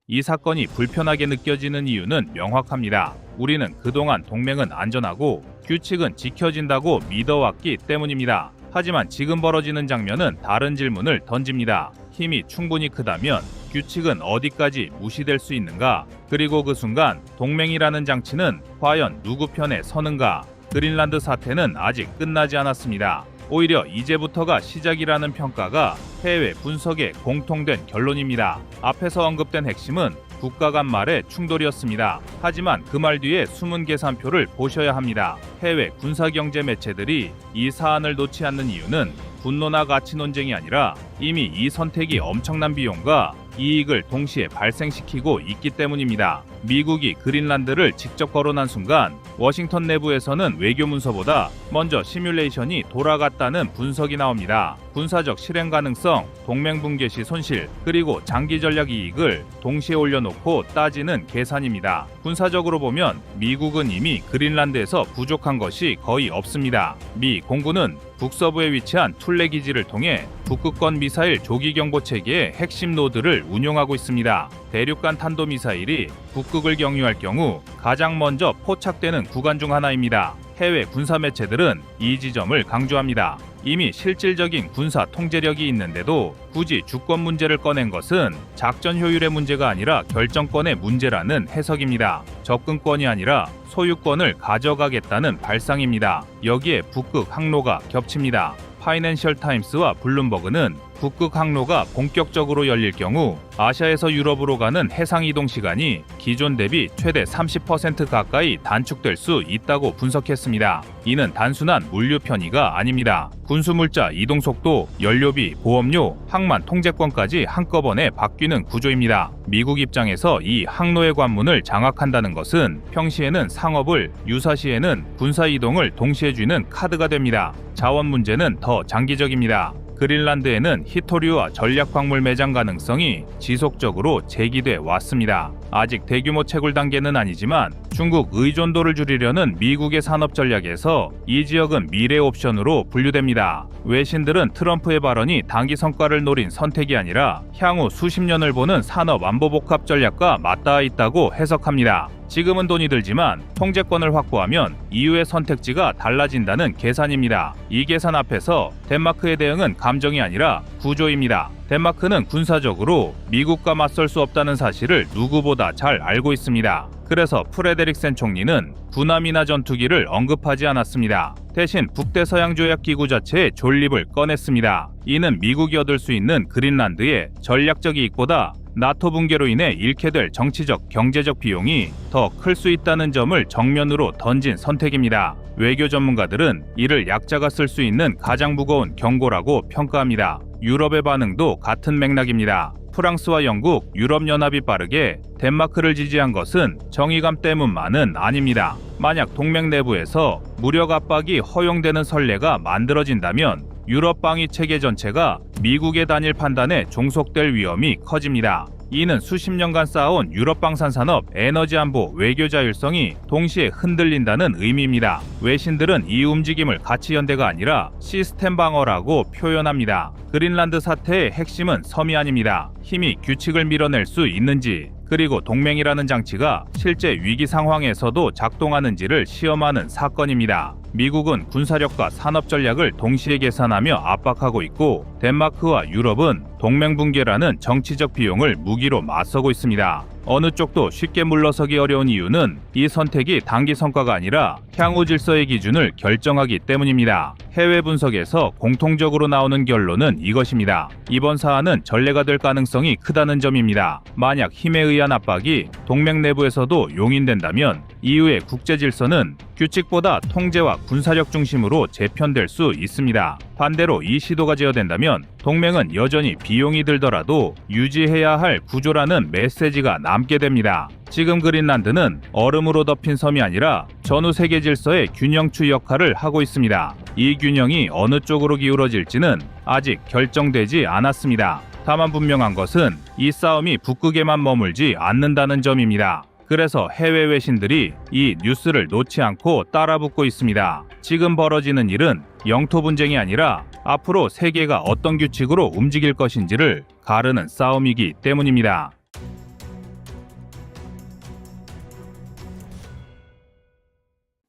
이 사건이 불편하게 느껴지는 이유는 명확합니다. 우리는 그동안 동맹은 안전하고 규칙은 지켜진다고 믿어왔기 때문입니다. 하지만 지금 벌어지는 장면은 다른 질문을 던집니다. 힘이 충분히 크다면 규칙은 어디까지 무시될 수 있는가? 그리고 그 순간 동맹이라는 장치는 과연 누구 편에 서는가? 그린란드 사태는 아직 끝나지 않았습니다. 오히려 이제부터가 시작이라는 평가가 해외 분석의 공통된 결론입니다. 앞에서 언급된 핵심은 국가 간 말의 충돌이었습니다. 하지만 그 말 뒤에 숨은 계산표를 보셔야 합니다. 해외 군사경제 매체들이 이 사안을 놓지 않는 이유는 분노나 가치 논쟁이 아니라 이미 이 선택이 엄청난 비용과 이익을 동시에 발생시키고 있기 때문입니다. 미국이 그린란드를 직접 거론한 순간 워싱턴 내부에서는 외교 문서보다 먼저 시뮬레이션이 돌아갔다는 분석이 나옵니다. 군사적 실행 가능성, 동맹 붕괴 시 손실, 그리고 장기 전략 이익을 동시에 올려놓고 따지는 계산입니다. 군사적으로 보면 미국은 이미 그린란드에서 부족한 것이 거의 없습니다. 미 공군은 북서부에 위치한 툴레 기지를 통해 북극권 미사일 조기 경보 체계의 핵심 노드를 운용하고 있습니다. 대륙간 탄도미사일이 북극을 경유할 경우 가장 먼저 포착되는 구간 중 하나입니다. 해외 군사 매체들은 이 지점을 강조합니다. 이미 실질적인 군사 통제력이 있는데도 굳이 주권 문제를 꺼낸 것은 작전 효율의 문제가 아니라 결정권의 문제라는 해석입니다. 접근권이 아니라 소유권을 가져가겠다는 발상입니다. 여기에 북극 항로가 겹칩니다. 파이낸셜 타임스와 블룸버그는 북극 항로가 본격적으로 열릴 경우 아시아에서 유럽으로 가는 해상 이동 시간이 기존 대비 최대 30% 가까이 단축될 수 있다고 분석했습니다. 이는 단순한 물류 편의가 아닙니다. 군수물자 이동 속도, 연료비, 보험료, 항만 통제권까지 한꺼번에 바뀌는 구조입니다. 미국 입장에서 이 항로의 관문을 장악한다는 것은 평시에는 상업을, 유사시에는 군사 이동을 동시에 쥐는 카드가 됩니다. 자원 문제는 더 장기적입니다. 그린란드에는 히토류와 전략광물 매장 가능성이 지속적으로 제기돼 왔습니다. 아직 대규모 채굴 단계는 아니지만 중국 의존도를 줄이려는 미국의 산업 전략에서 이 지역은 미래 옵션으로 분류됩니다. 외신들은 트럼프의 발언이 단기 성과를 노린 선택이 아니라 향후 수십 년을 보는 산업 안보 복합 전략과 맞닿아 있다고 해석합니다. 지금은 돈이 들지만 통제권을 확보하면 이후의 선택지가 달라진다는 계산입니다. 이 계산 앞에서 덴마크의 대응은 감정이 아니라 구조입니다. 덴마크는 군사적으로 미국과 맞설 수 없다는 사실을 누구보다 잘 알고 있습니다. 그래서 프레데릭센 총리는 군함이나 전투기를 언급하지 않았습니다. 대신 북대서양조약기구 자체의 존립을 꺼냈습니다. 이는 미국이 얻을 수 있는 그린란드의 전략적 이익보다 나토 붕괴로 인해 잃게 될 정치적, 경제적 비용이 더 클 수 있다는 점을 정면으로 던진 선택입니다. 외교 전문가들은 이를 약자가 쓸 수 있는 가장 무거운 경고라고 평가합니다. 유럽의 반응도 같은 맥락입니다. 프랑스와 영국, 유럽연합이 빠르게 덴마크를 지지한 것은 정의감 때문만은 아닙니다. 만약 동맹 내부에서 무력 압박이 허용되는 선례가 만들어진다면 유럽 방위 체계 전체가 미국의 단일 판단에 종속될 위험이 커집니다. 이는 수십 년간 쌓아온 유럽 방산 산업, 에너지 안보, 외교 자율성이 동시에 흔들린다는 의미입니다. 외신들은 이 움직임을 가치 연대가 아니라 시스템 방어라고 표현합니다. 그린란드 사태의 핵심은 섬이 아닙니다. 힘이 규칙을 밀어낼 수 있는지, 그리고 동맹이라는 장치가 실제 위기 상황에서도 작동하는지를 시험하는 사건입니다. 미국은 군사력과 산업 전략을 동시에 계산하며 압박하고 있고 덴마크와 유럽은 동맹 붕괴라는 정치적 비용을 무기로 맞서고 있습니다. 어느 쪽도 쉽게 물러서기 어려운 이유는 이 선택이 단기 성과가 아니라 향후 질서의 기준을 결정하기 때문입니다. 해외 분석에서 공통적으로 나오는 결론은 이것입니다. 이번 사안은 전례가 될 가능성이 크다는 점입니다. 만약 힘에 의한 압박이 동맹 내부에서도 용인된다면 이후의 국제 질서는 규칙보다 통제와 군사력 중심으로 재편될 수 있습니다. 반대로 이 시도가 제어된다면 동맹은 여전히 비용이 들더라도 유지해야 할 구조라는 메시지가 남게 됩니다. 지금 그린란드는 얼음으로 덮인 섬이 아니라 전후 세계 질서의 균형추 역할을 하고 있습니다. 이 균형이 어느 쪽으로 기울어질지는 아직 결정되지 않았습니다. 다만 분명한 것은 이 싸움이 북극에만 머물지 않는다는 점입니다. 그래서 해외 외신들이 이 뉴스를 놓지 않고 따라붙고 있습니다. 지금 벌어지는 일은 영토 분쟁이 아니라 앞으로 세계가 어떤 규칙으로 움직일 것인지를 가르는 싸움이기 때문입니다.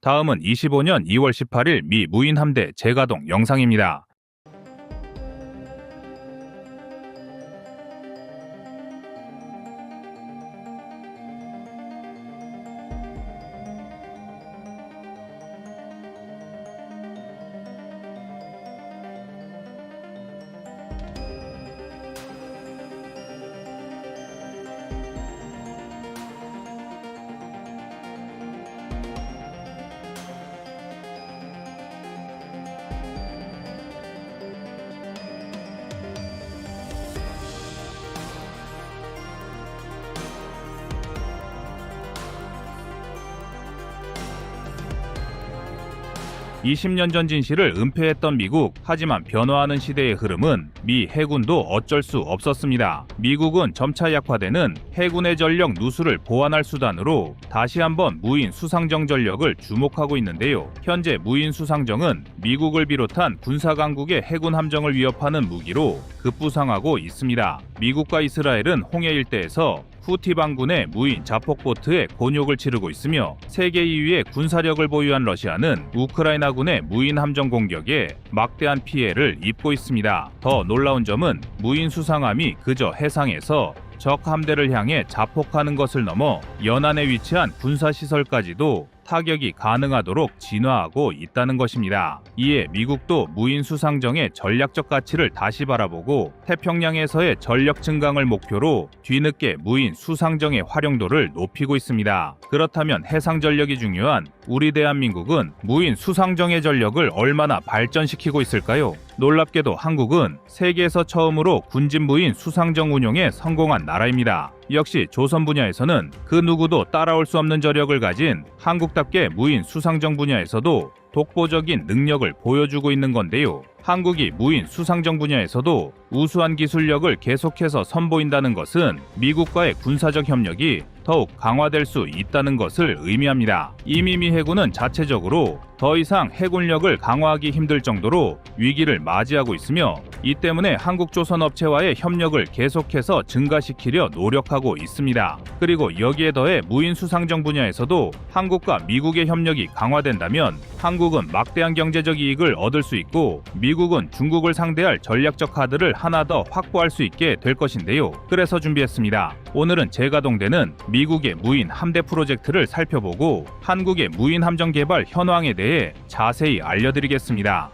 다음은 25년 2월 18일 미 무인 함대 재가동 영상입니다. (20년) 전 진실을 은폐했던 미국. 하지만 변화하는 시대의 흐름은 미 해군도 어쩔 수 없었습니다. 미국은 점차 약화되는 해군의 전력 누수를 보완할 수단으로 다시 한번 무인 수상정 전력을 주목하고 있는데요. 현재 무인 수상정은 미국을 비롯한 군사 강국의 해군 함정을 위협하는 무기로 급부상하고 있습니다. 미국과 이스라엘은 홍해 일대에서 후티 반군의 무인 자폭보트에 곤욕을 치르고 있으며 세계 2위의 군사력을 보유한 러시아는 우크라이나군의 무인 함정 공격에 막대한 피해를 입고 있습니다. 더 놀라운 점은 무인 수상함이 그저 해상에서 적 함대를 향해 자폭하는 것을 넘어 연안에 위치한 군사시설까지도 타격이 가능하도록 진화하고 있다는 것입니다. 이에 미국도 무인 수상정의 전략적 가치를 다시 바라보고 태평양에서의 전력 증강을 목표로 뒤늦게 무인 수상정의 활용도를 높이고 있습니다. 그렇다면 해상 전력이 중요한 우리 대한민국은 무인 수상정의 전력을 얼마나 발전시키고 있을까요? 놀랍게도 한국은 세계에서 처음으로 군진 무인 수상정 운용에 성공한 나라입니다. 역시 조선 분야에서는 그 누구도 따라올 수 없는 저력을 가진 한국답게 무인 수상정 분야에서도 독보적인 능력을 보여주고 있는 건데요. 한국이 무인 수상정 분야에서도 우수한 기술력을 계속해서 선보인다는 것은 미국과의 군사적 협력이 더욱 강화될 수 있다는 것을 의미합니다. 이미 미 해군은 자체적으로 더 이상 해군력을 강화하기 힘들 정도로 위기를 맞이하고 있으며 이 때문에 한국조선 업체와의 협력을 계속해서 증가시키려 노력하고 있습니다. 그리고 여기에 더해 무인 수상정 분야에서도 한국과 미국의 협력이 강화된다면 한국은 막대한 경제적 이익을 얻을 수 있고 미국은 중국을 상대할 전략적 카드를 하나 더 확보할 수 있게 될 것인데요. 그래서 준비했습니다. 오늘은 재가동되는 미국의 무인 함대 프로젝트를 살펴보고 한국의 무인 함정 개발 현황에 대해 자세히 알려드리겠습니다.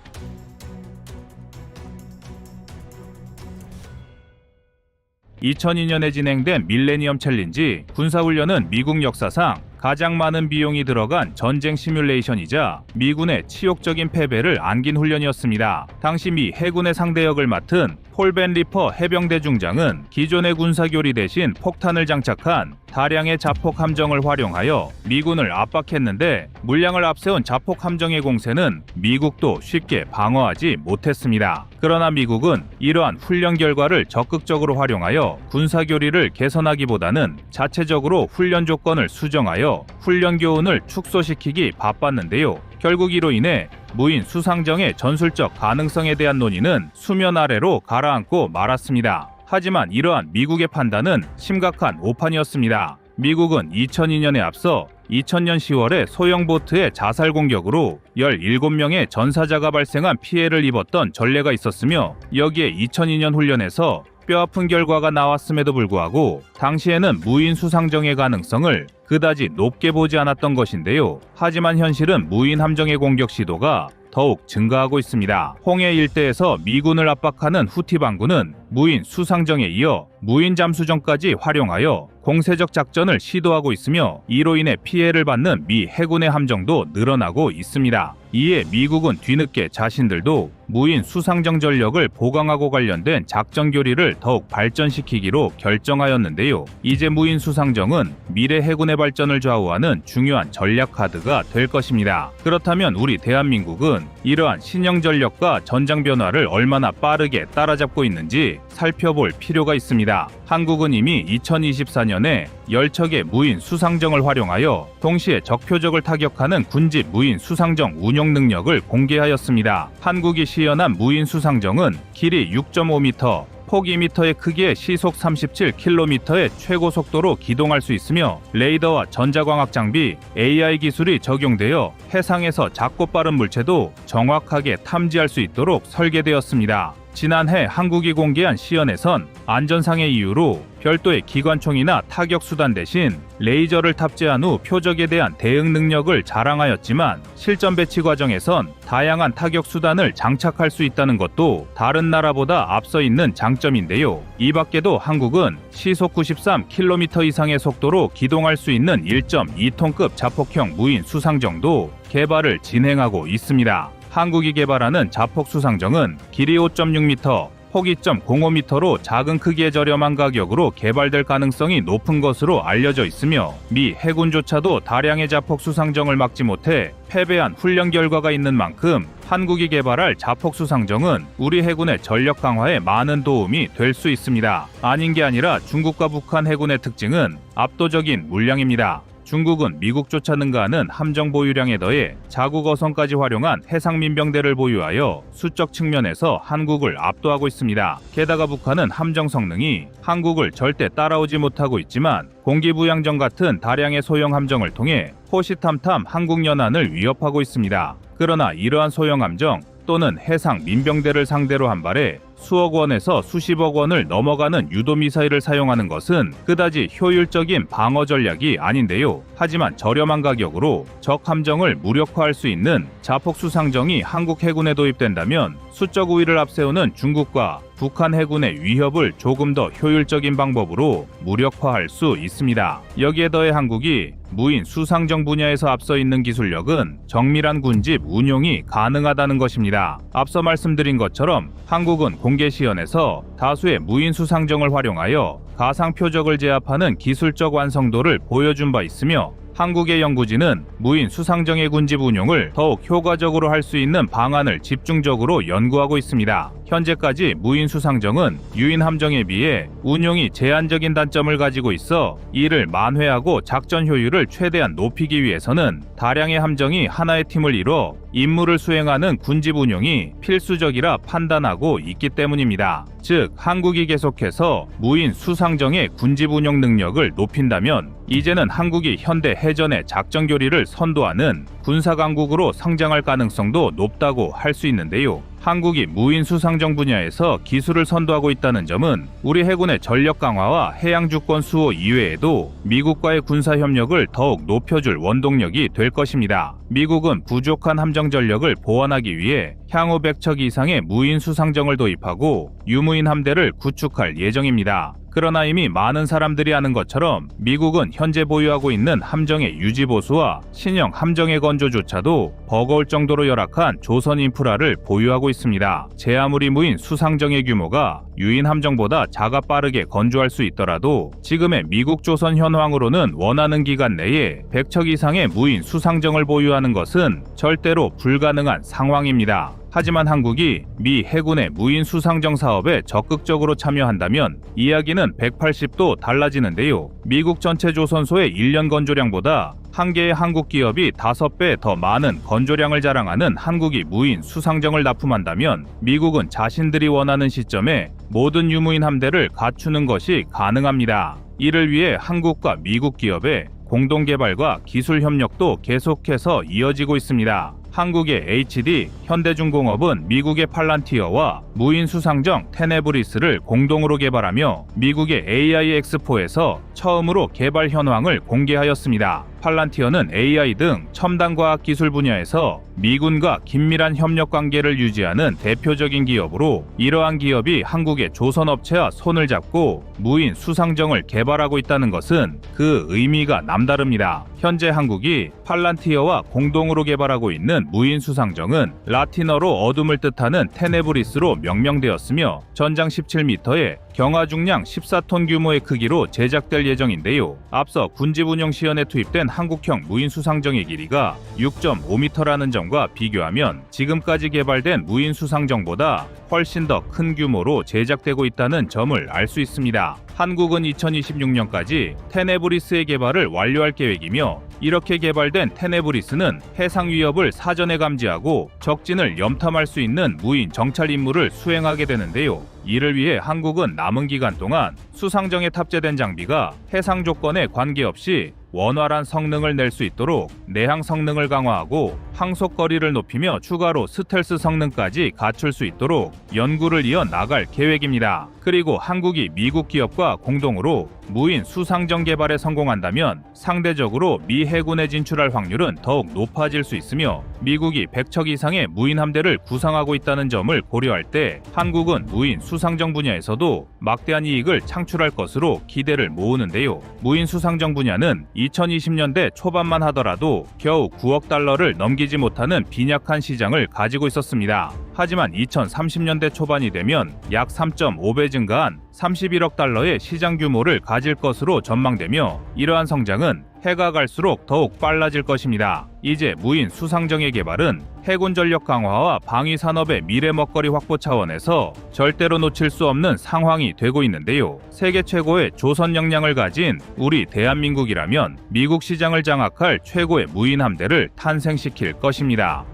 2002년에 진행된 밀레니엄 챌린지 군사훈련은 미국 역사상 가장 많은 비용이 들어간 전쟁 시뮬레이션이자 미군의 치욕적인 패배를 안긴 훈련이었습니다. 당시 미 해군의 상대역을 맡은 폴 벤 리퍼 해병대 중장은 기존의 군사교리 대신 폭탄을 장착한 다량의 자폭 함정을 활용하여 미군을 압박했는데 물량을 앞세운 자폭 함정의 공세는 미국도 쉽게 방어하지 못했습니다. 그러나 미국은 이러한 훈련 결과를 적극적으로 활용하여 군사교리를 개선하기보다는 자체적으로 훈련 조건을 수정하여 훈련 교훈을 축소시키기 바빴는데요. 결국 이로 인해 무인 수상정의 전술적 가능성에 대한 논의는 수면 아래로 가라앉고 말았습니다. 하지만 이러한 미국의 판단은 심각한 오판이었습니다. 미국은 2002년에 앞서 2000년 10월에 소형 보트의 자살 공격으로 17명의 전사자가 발생한 피해를 입었던 전례가 있었으며 여기에 2002년 훈련에서 뼈아픈 결과가 나왔음에도 불구하고 당시에는 무인 수상정의 가능성을 그다지 높게 보지 않았던 것인데요. 하지만 현실은 무인 함정의 공격 시도가 더욱 증가하고 있습니다. 홍해 일대에서 미군을 압박하는 후티 반군은 무인 수상정에 이어 무인 잠수정까지 활용하여 공세적 작전을 시도하고 있으며 이로 인해 피해를 받는 미 해군의 함정도 늘어나고 있습니다. 이에 미국은 뒤늦게 자신들도 무인 수상정 전력을 보강하고 관련된 작전 교리를 더욱 발전시키기로 결정하였는데요. 이제 무인 수상정은 미래 해군의 발전을 좌우하는 중요한 전략 카드가 될 것입니다. 그렇다면 우리 대한민국은 이러한 신형 전력과 전장 변화를 얼마나 빠르게 따라잡고 있는지 살펴볼 필요가 있습니다. 한국은 이미 2024년에 10척의 무인 수상정을 활용하여 동시에 적표적을 타격하는 군집 무인 수상정 운용 능력을 공개하였습니다. 한국이 시연한 무인 수상정은 길이 6.5m, 폭 2m의 크기에 시속 37km의 최고 속도로 기동할 수 있으며 레이더와 전자광학 장비, AI 기술이 적용되어 해상에서 작고 빠른 물체도 정확하게 탐지할 수 있도록 설계되었습니다. 지난해 한국이 공개한 시연에선 안전상의 이유로 별도의 기관총이나 타격 수단 대신 레이저를 탑재한 후 표적에 대한 대응 능력을 자랑하였지만 실전 배치 과정에선 다양한 타격 수단을 장착할 수 있다는 것도 다른 나라보다 앞서 있는 장점인데요. 이 밖에도 한국은 시속 93km 이상의 속도로 기동할 수 있는 1.2톤급 자폭형 무인 수상정도 개발을 진행하고 있습니다. 한국이 개발하는 자폭 수상정은 길이 5.6m, 폭 2.05m로 작은 크기에 저렴한 가격으로 개발될 가능성이 높은 것으로 알려져 있으며 미 해군조차도 다량의 자폭 수상정을 막지 못해 패배한 훈련 결과가 있는 만큼 한국이 개발할 자폭 수상정은 우리 해군의 전력 강화에 많은 도움이 될 수 있습니다. 아닌 게 아니라 중국과 북한 해군의 특징은 압도적인 물량입니다. 중국은 미국조차 능가하는 함정 보유량에 더해 자국 어선까지 활용한 해상 민병대를 보유하여 수적 측면에서 한국을 압도하고 있습니다. 게다가 북한은 함정 성능이 한국을 절대 따라오지 못하고 있지만 공기부양정 같은 다량의 소형 함정을 통해 호시탐탐 한국 연안을 위협하고 있습니다. 그러나 이러한 소형 함정 또는 해상 민병대를 상대로 한 발에 수억 원에서 수십억 원을 넘어가는 유도미사일을 사용하는 것은 그다지 효율적인 방어 전략이 아닌데요. 하지만 저렴한 가격으로 적 함정을 무력화할 수 있는 자폭 수상정이 한국 해군에 도입된다면 수적 우위를 앞세우는 중국과 북한 해군의 위협을 조금 더 효율적인 방법으로 무력화할 수 있습니다. 여기에 더해 한국이 무인 수상정 분야에서 앞서 있는 기술력은 정밀한 군집 운용이 가능하다는 것입니다. 앞서 말씀드린 것처럼 한국은 공개 시연에서 다수의 무인 수상정을 활용하여 가상 표적을 제압하는 기술적 완성도를 보여준 바 있으며 한국의 연구진은 무인 수상정의 군집 운용을 더욱 효과적으로 할 수 있는 방안을 집중적으로 연구하고 있습니다. 현재까지 무인 수상정은 유인 함정에 비해 운용이 제한적인 단점을 가지고 있어 이를 만회하고 작전 효율을 최대한 높이기 위해서는 다량의 함정이 하나의 팀을 이뤄 임무를 수행하는 군집 운용이 필수적이라 판단하고 있기 때문입니다. 즉, 한국이 계속해서 무인 수상정의 군집 운용 능력을 높인다면 이제는 한국이 현대 해전의 작전 교리를 선도하는 군사 강국으로 성장할 가능성도 높다고 할 수 있는데요. 한국이 무인 수상정 분야에서 기술을 선도하고 있다는 점은 우리 해군의 전력 강화와 해양 주권 수호 이외에도 미국과의 군사 협력을 더욱 높여줄 원동력이 될 것입니다. 미국은 부족한 함정 전력을 보완하기 위해 향후 100척 이상의 무인 수상정을 도입하고 유무인 함대를 구축할 예정입니다. 그러나 이미 많은 사람들이 아는 것처럼 미국은 현재 보유하고 있는 함정의 유지 보수와 신형 함정의 건조조차도 버거울 정도로 열악한 조선 인프라를 보유하고 있습니다. 제 아무리 무인 수상정의 규모가 유인 함정보다 작아 빠르게 건조할 수 있더라도 지금의 미국 조선 현황으로는 원하는 기간 내에 100척 이상의 무인 수상정을 보유하는 것은 절대로 불가능한 상황입니다. 하지만 한국이 미 해군의 무인 수상정 사업에 적극적으로 참여한다면 이야기는 180도 달라지는데요. 미국 전체 조선소의 1년 건조량보다 한 개의 한국 기업이 5배 더 많은 건조량을 자랑하는 한국이 무인 수상정을 납품한다면 미국은 자신들이 원하는 시점에 모든 유무인 함대를 갖추는 것이 가능합니다. 이를 위해 한국과 미국 기업의 공동 개발과 기술 협력도 계속해서 이어지고 있습니다. 한국의 HD, 현대중공업은 미국의 팔란티어와 무인 수상정 테네브리스를 공동으로 개발하며 미국의 AI 엑스포에서 처음으로 개발 현황을 공개하였습니다. 팔란티어는 AI 등 첨단 과학 기술 분야에서 미군과 긴밀한 협력 관계를 유지하는 대표적인 기업으로, 이러한 기업이 한국의 조선업체와 손을 잡고 무인 수상정을 개발하고 있다는 것은 그 의미가 남다릅니다. 현재 한국이 팔란티어와 공동으로 개발하고 있는 무인 수상정은 라틴어로 어둠을 뜻하는 테네브리스로 명명되었으며 전장 17m에 경하 중량 14톤 규모의 크기로 제작될 예정인데요. 앞서 군집 운영 시연에 투입된 한국형 무인 수상정의 길이가 6.5m라는 점과 비교하면 지금까지 개발된 무인 수상정보다 훨씬 더 큰 규모로 제작되고 있다는 점을 알 수 있습니다. 한국은 2026년까지 테네브리스의 개발을 완료할 계획이며, 이렇게 개발된 테네브리스는 해상 위협을 사전에 감지하고 적진을 염탐할 수 있는 무인 정찰 임무를 수행하게 되는데요. 이를 위해 한국은 남은 기간 동안 수상정에 탑재된 장비가 해상 조건에 관계없이 원활한 성능을 낼 수 있도록 내항 성능을 강화하고 항속 거리를 높이며 추가로 스텔스 성능까지 갖출 수 있도록 연구를 이어 나갈 계획입니다. 그리고 한국이 미국 기업과 공동으로 무인 수상정 개발에 성공한다면 상대적으로 미 해군에 진출할 확률은 더욱 높아질 수 있으며, 미국이 100척 이상의 무인 함대를 구상하고 있다는 점을 고려할 때 한국은 무인 수상정 분야에서도 막대한 이익을 창출할 것으로 기대를 모으는데요. 무인 수상정 분야는 2020년대 초반만 하더라도 겨우 9억 달러를 넘기지 못하는 빈약한 시장을 가지고 있었습니다. 하지만 2030년대 초반이 되면 약 3.5배 증가한 31억 달러의 시장 규모를 가질 것으로 전망되며, 이러한 성장은 해가 갈수록 더욱 빨라질 것입니다. 이제 무인 수상정의 개발은 해군 전력 강화와 방위 산업의 미래 먹거리 확보 차원에서 절대로 놓칠 수 없는 상황이 되고 있는데요. 세계 최고의 조선 역량을 가진 우리 대한민국이라면 미국 시장을 장악할 최고의 무인 함대를 탄생시킬 것입니다.